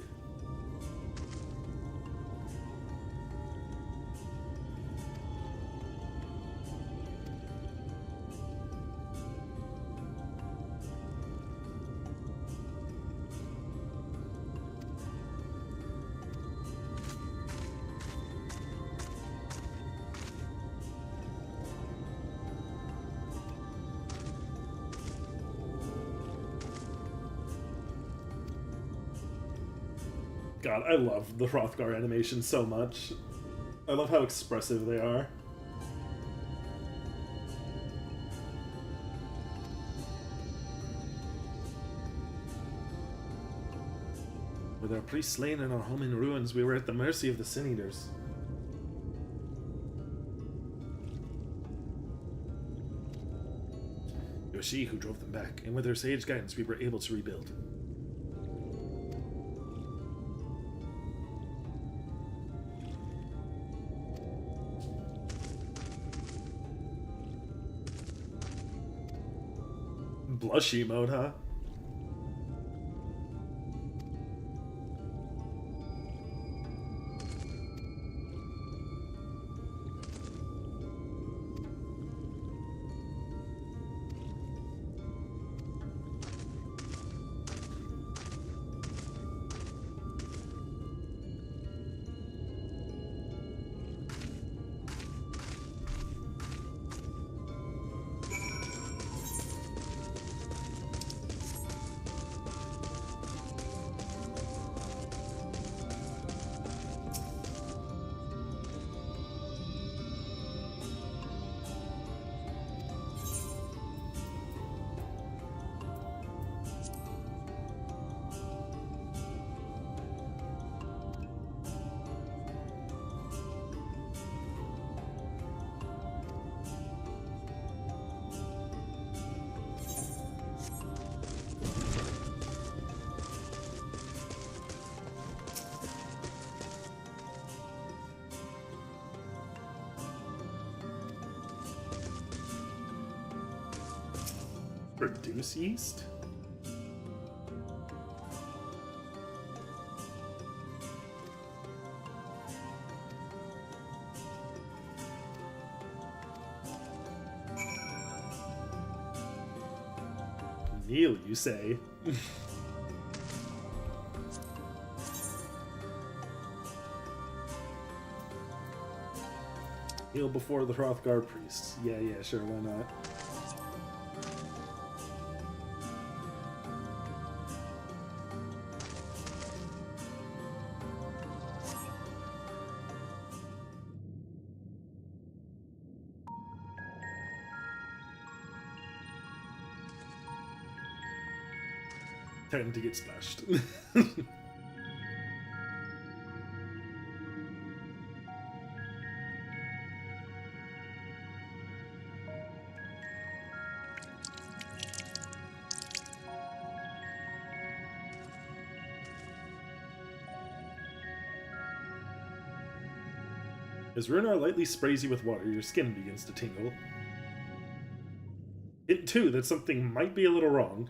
God, I love the Hrothgar animations so much. I love how expressive they are. With our priests slain and our home in ruins, we were at the mercy of the Sin Eaters. It was she who drove them back, and with her sage guidance, we were able to rebuild. Blushy mode, huh? Produce yeast? Neil, you say? Kneel before the Hrothgar priests. Yeah, sure, why not? Time to get splashed. As Runar lightly sprays you with water, your skin begins to tingle. Hint 2 that something might be a little wrong.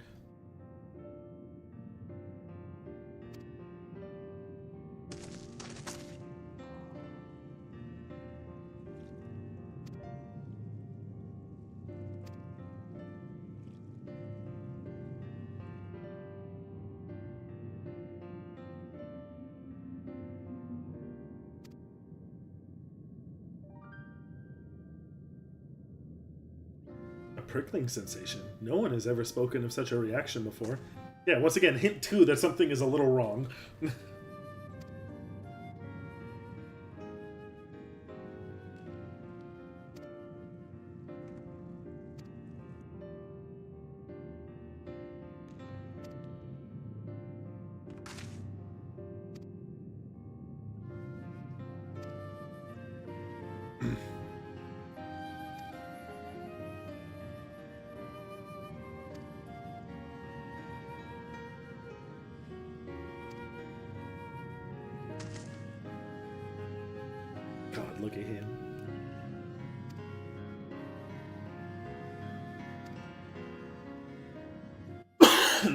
Prickling sensation. No one has ever spoken of such a reaction before. Yeah, once again, hint 2 that something is a little wrong. God, look at him.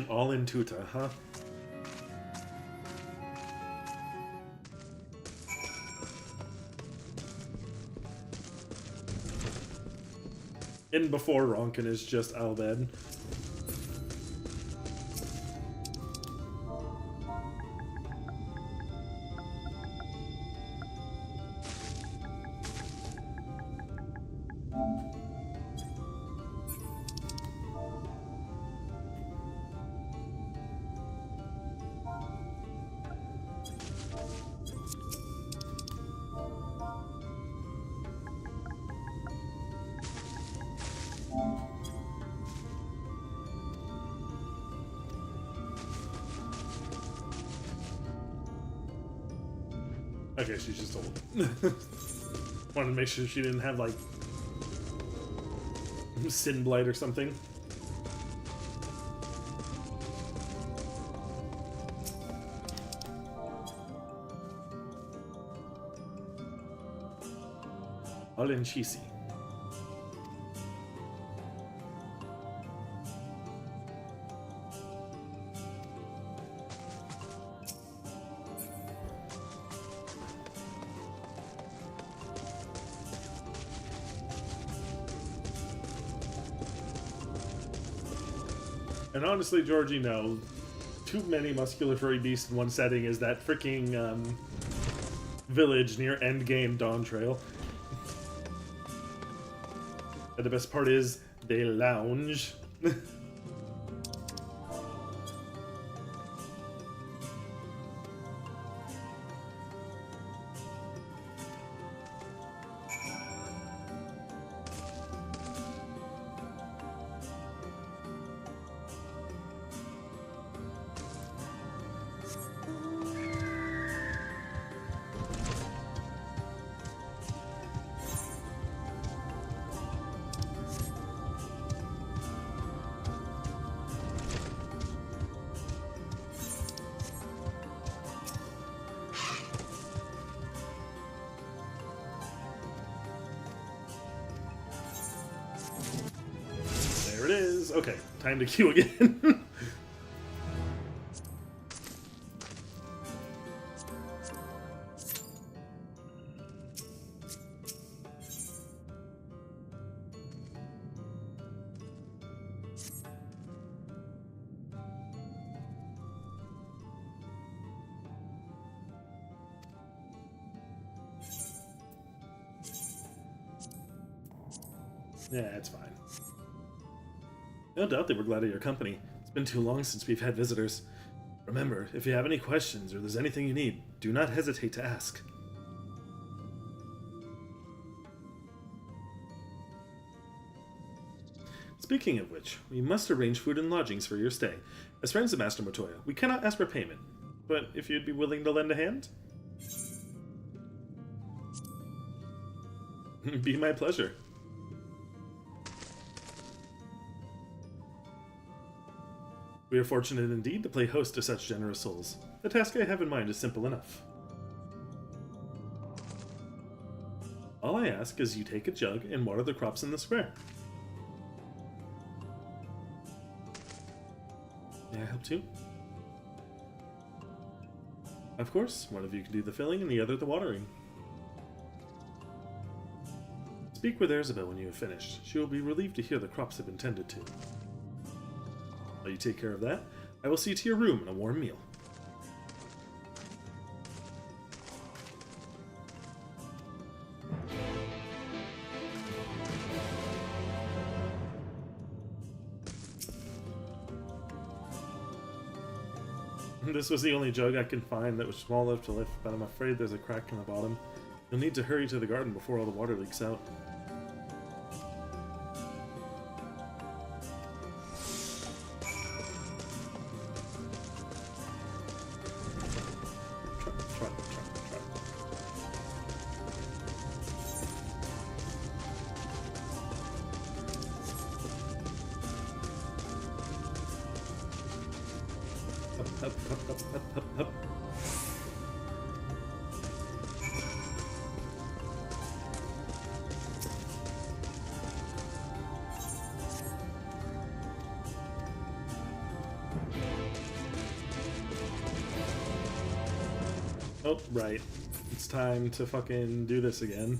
All in Tuta, huh? In before Ronkin is just Albed. Okay, she's just old. Wanted to make sure she didn't have, like, sin blight or something. Olenchisi. And honestly, Georgie, no. Too many muscular furry beasts in one setting is that freaking village near Endgame Dawn Trail. And the best part is they lounge. There it is. Okay, time to queue again. Yeah, it's fine. No doubt they were glad of your company. It's been too long since we've had visitors. Remember, if you have any questions or there's anything you need, do not hesitate to ask. Speaking of which, we must arrange food and lodgings for your stay. As friends of Master Motoya, we cannot ask for payment, but if you'd be willing to lend a hand? Be my pleasure. We are fortunate indeed to play host to such generous souls. The task I have in mind is simple enough. All I ask is you take a jug and water the crops in the square. May I help too? Of course, one of you can do the filling and the other the watering. Speak with Erzabel when you have finished. She will be relieved to hear the crops have been tended to. While you take care of that, I will see to your room and a warm meal. This was the only jug I can find that was small enough to lift, but I'm afraid there's a crack in the bottom. You'll need to hurry to the garden before all the water leaks out. Up. Oh, right. It's time to fucking do this again.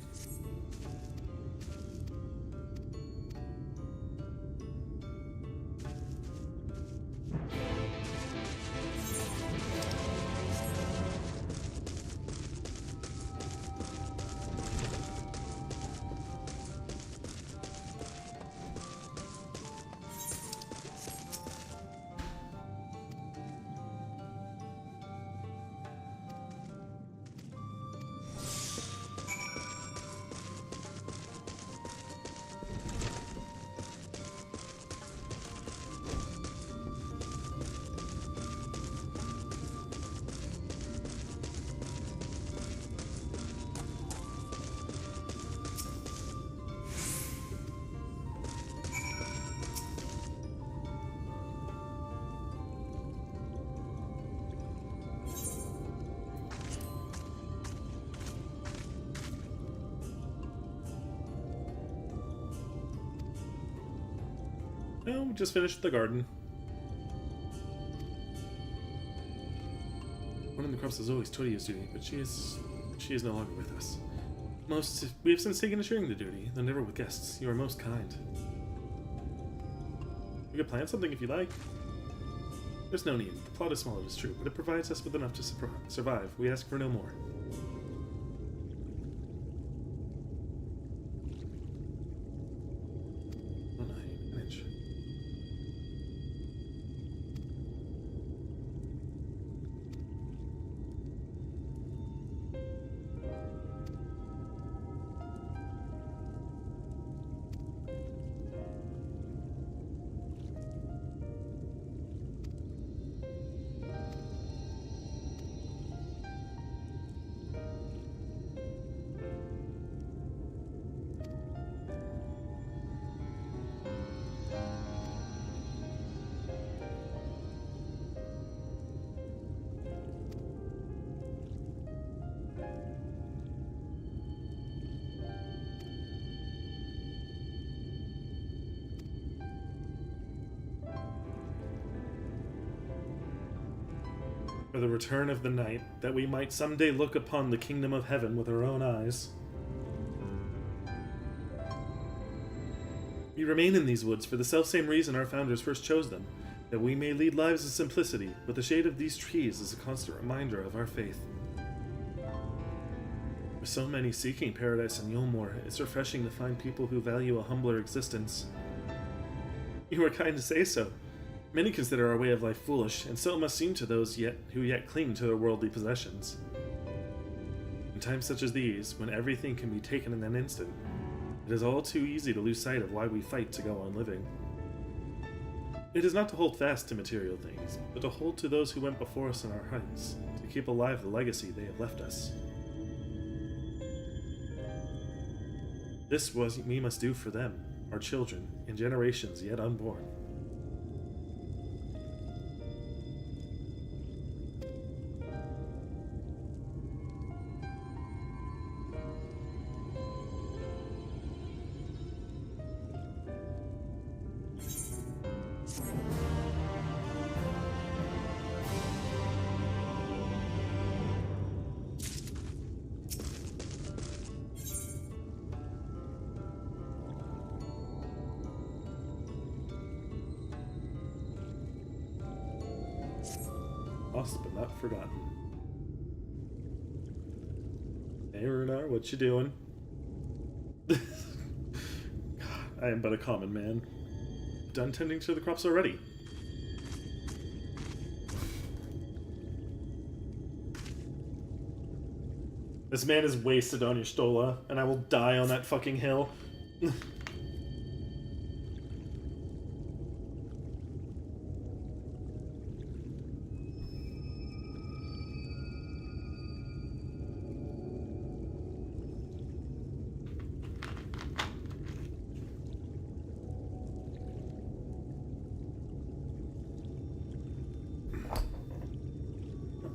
No, we just finished the garden. One of the crops is always Toria's duty, but she is no longer with us. We have since taken to sharing the duty, though never with guests. You are most kind. We could plan something if you like. There's no need. The plot is small, it is true, but it provides us with enough to survive. We ask for no more. For the return of the night, that we might someday look upon the kingdom of heaven with our own eyes. We remain in these woods for the selfsame reason our founders first chose them, that we may lead lives of simplicity, but the shade of these trees is a constant reminder of our faith. With so many seeking paradise in Yulmore, it's refreshing to find people who value a humbler existence. You are kind to say so. Many consider our way of life foolish, and so it must seem to those who yet cling to their worldly possessions. In times such as these, when everything can be taken in an instant, it is all too easy to lose sight of why we fight to go on living. It is not to hold fast to material things, but to hold to those who went before us in our hearts, to keep alive the legacy they have left us. This was what we must do for them, our children, and generations yet unborn. Lost but not forgotten. Hey Runar, what you doing? I am but a common man. Done tending to the crops already. This man is wasted on your Stola, and I will die on that fucking hill.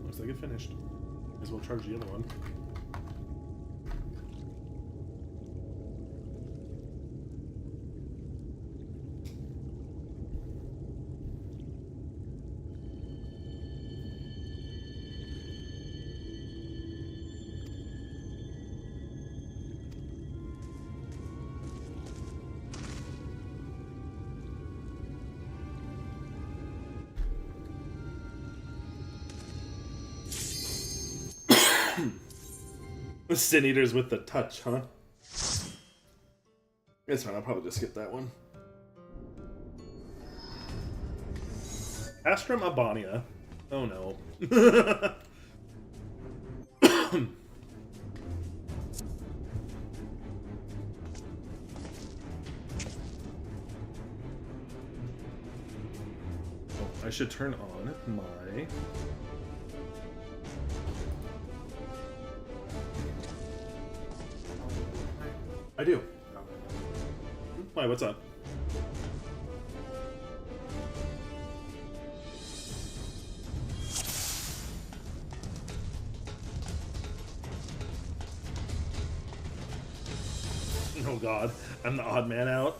Looks like it finished. Might as well charge the other one. Sin Eaters with the touch, huh? It's fine, I'll probably just skip that one. Astrum Abonia. Oh no. I should turn on my... I do. Why, what's up? Oh god, I'm the odd man out.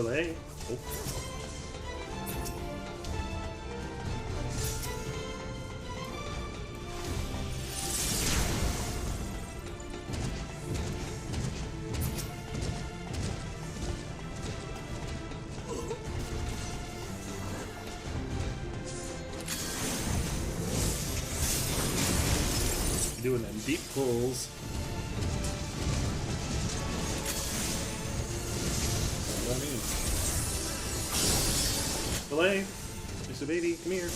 Filet. Oh. Doing them deep pulls. What I mean. Filet, Mr. Baby, come here.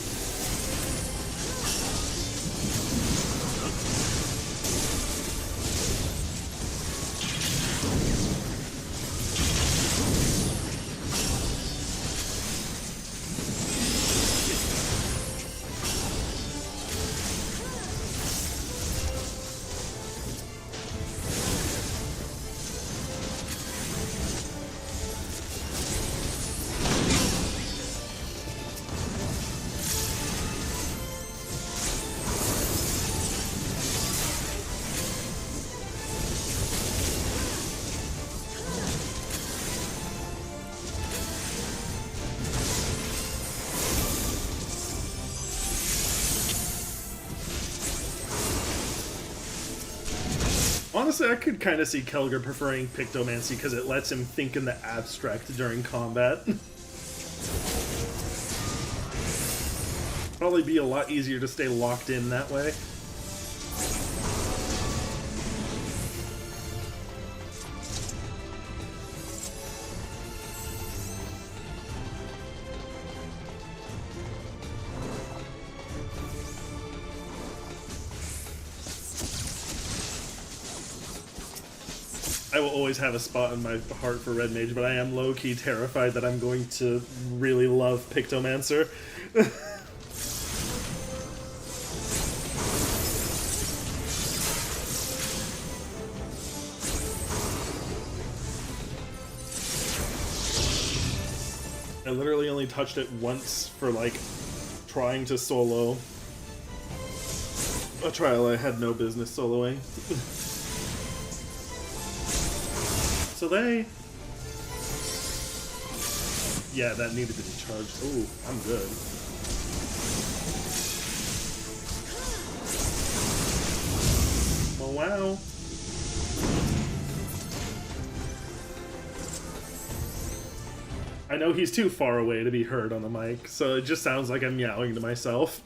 Honestly, I could kind of see Kelger preferring Pictomancy because it lets him think in the abstract during combat. Probably be a lot easier to stay locked in that way. I will always have a spot in my heart for Red Mage, but I am low-key terrified that I'm going to really love Pictomancer. I literally only touched it once for, like, trying to solo a trial I had no business soloing. So they... Yeah, that needed to be charged. Ooh, I'm good. Oh, wow. I know he's too far away to be heard on the mic, so it just sounds like I'm meowing to myself.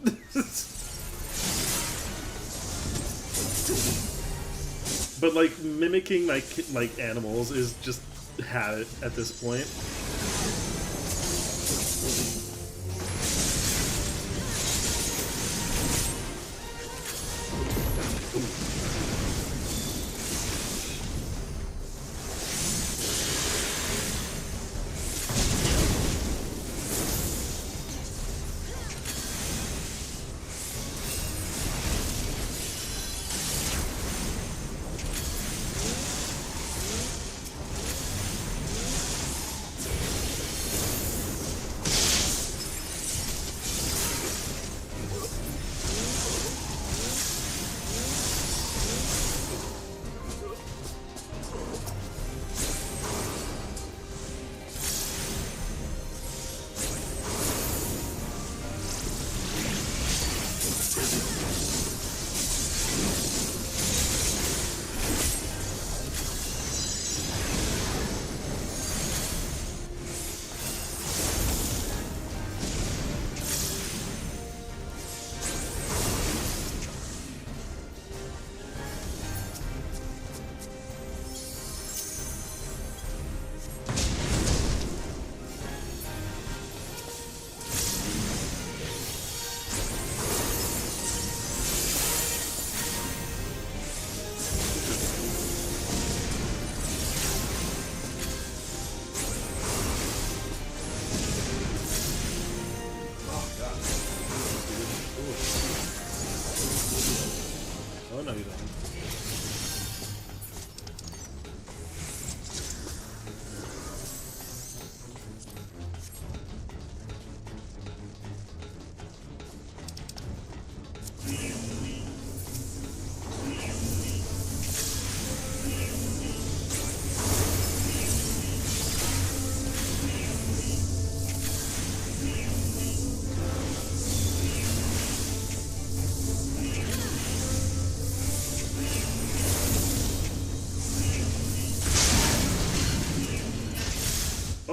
But, like, mimicking, like animals is just habit at this point.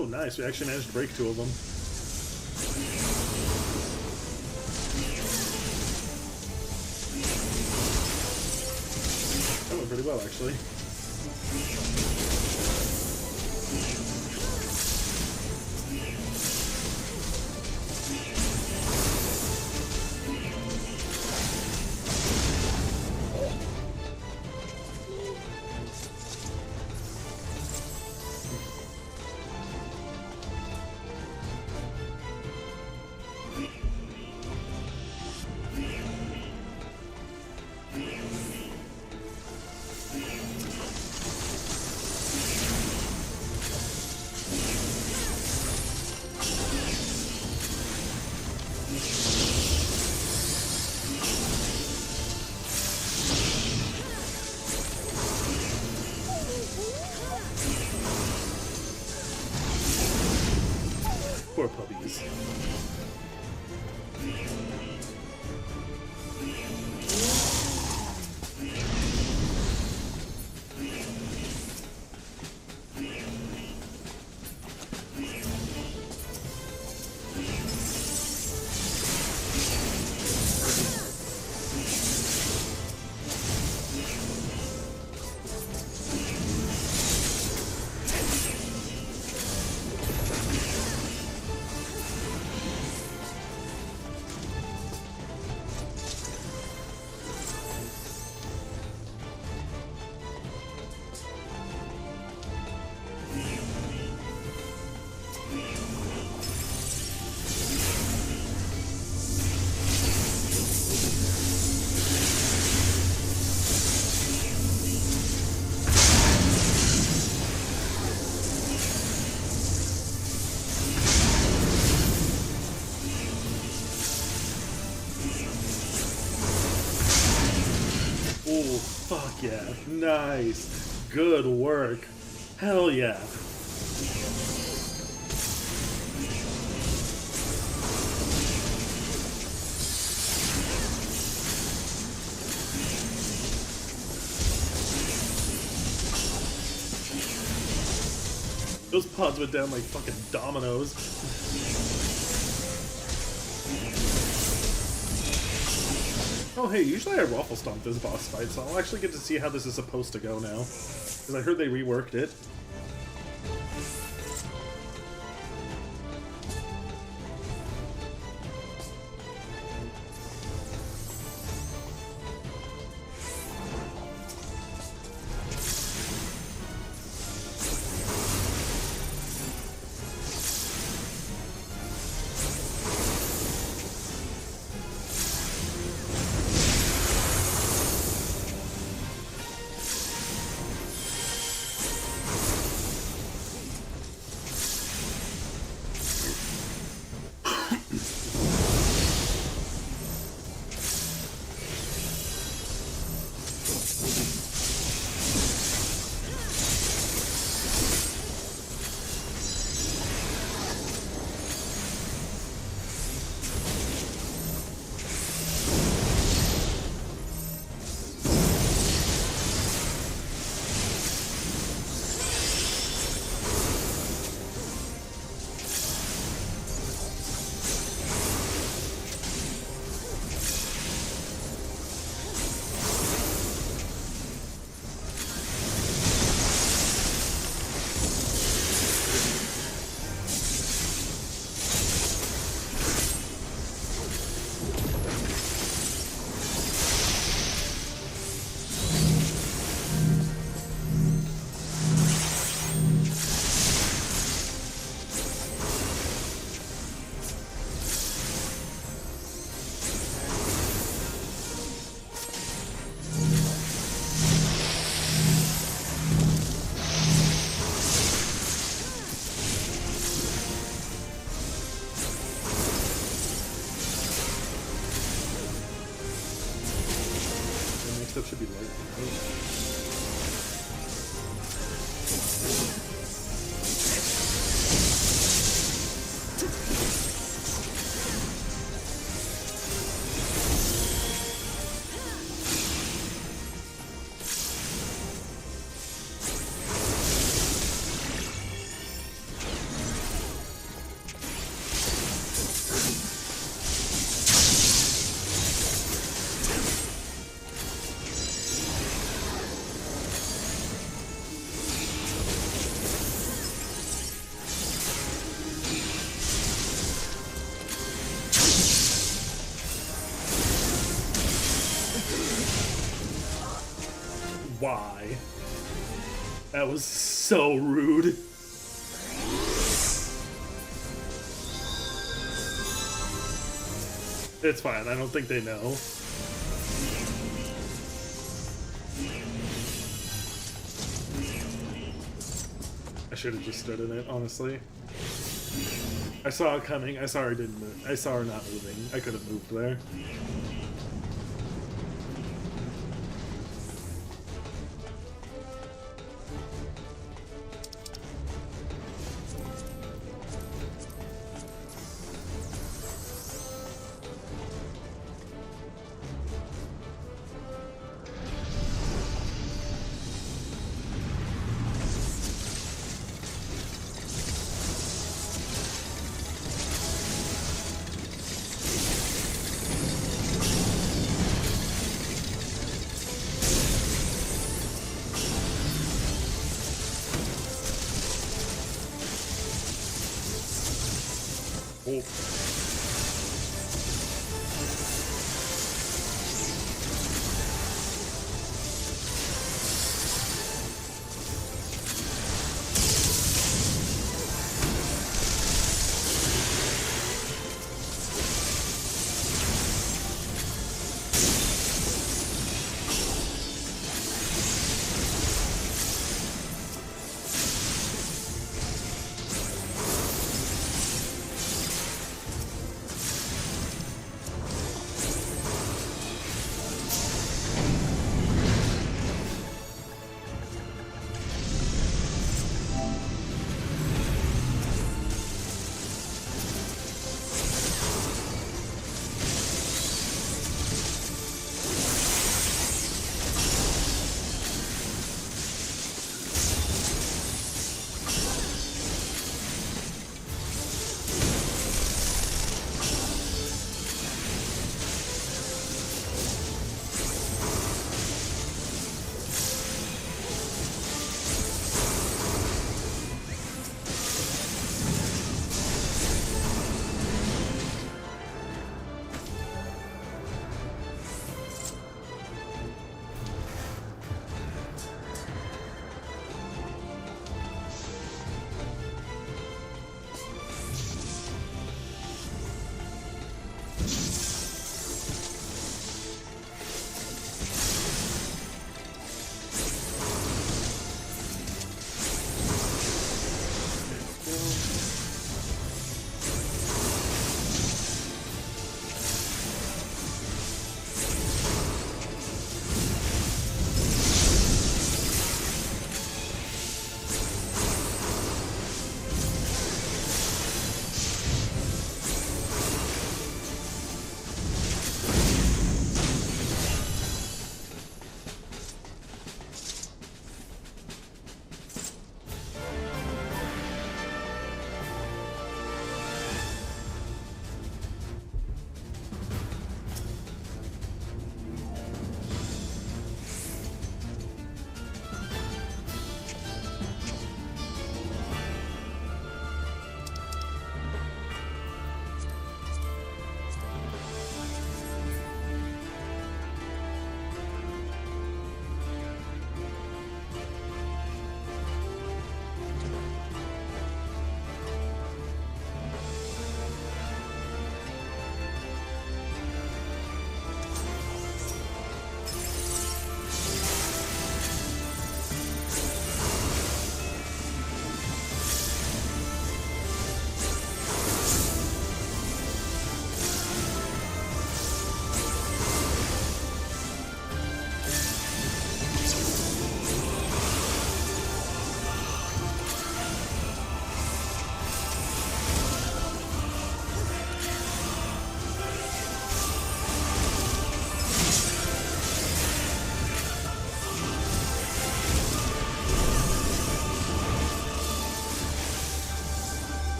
Oh, nice. We actually managed to break 2 of them. That went pretty well, actually. Poor puppies. Oh, fuck yeah. Nice. Good work. Hell yeah. Those pods went down like fucking dominoes. Oh hey, usually I Waffle Stomp this boss fight, so I'll actually get to see how this is supposed to go now. Because I heard they reworked it. Next up should be light. Why? That was so rude. It's fine, I don't think they know. I should have just stood in it, honestly. I saw it coming. I saw her didn't move. I saw her not moving. I could have moved there. Oh.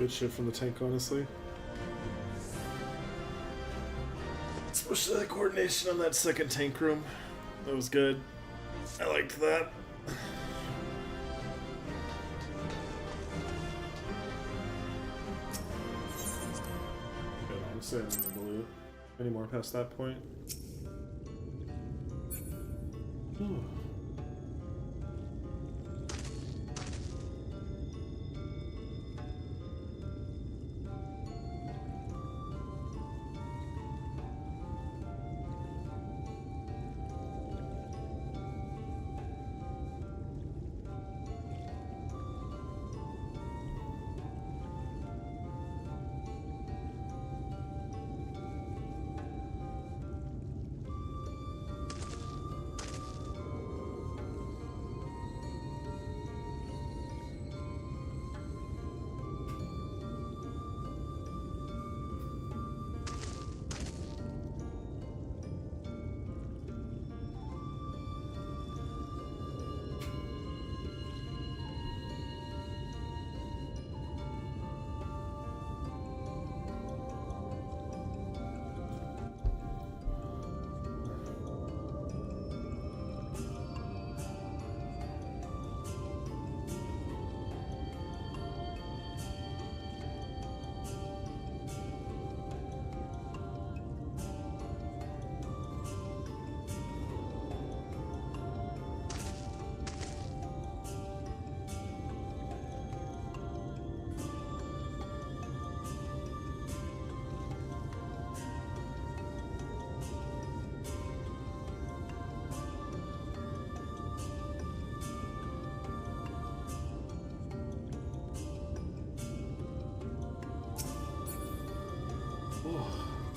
good shit from the tank, honestly. Especially the coordination on that second tank room. That was good. I liked that. Good, honestly, I don't need to loot any more past that point. Ooh.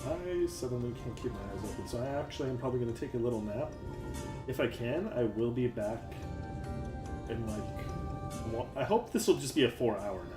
I suddenly can't keep my eyes open, so I actually am probably going to take a little nap. If I can, I will be back in like... I hope this will just be a 4-hour nap.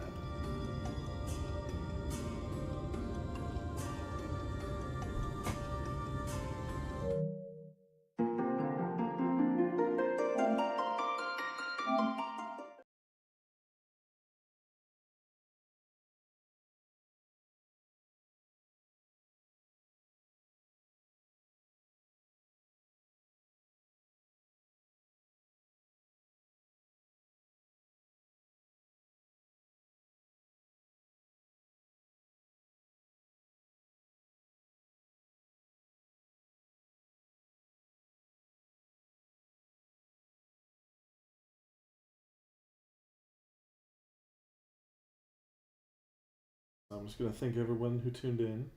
I'm just going to thank everyone who tuned in.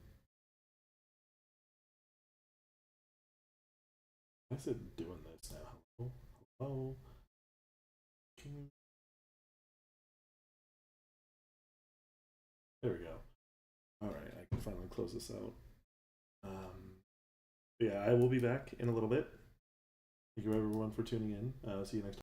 I said doing this now. Hello? Hello? There we go. Alright, I can finally close this out. Yeah, I will be back in a little bit. Thank you everyone for tuning in. See you next time.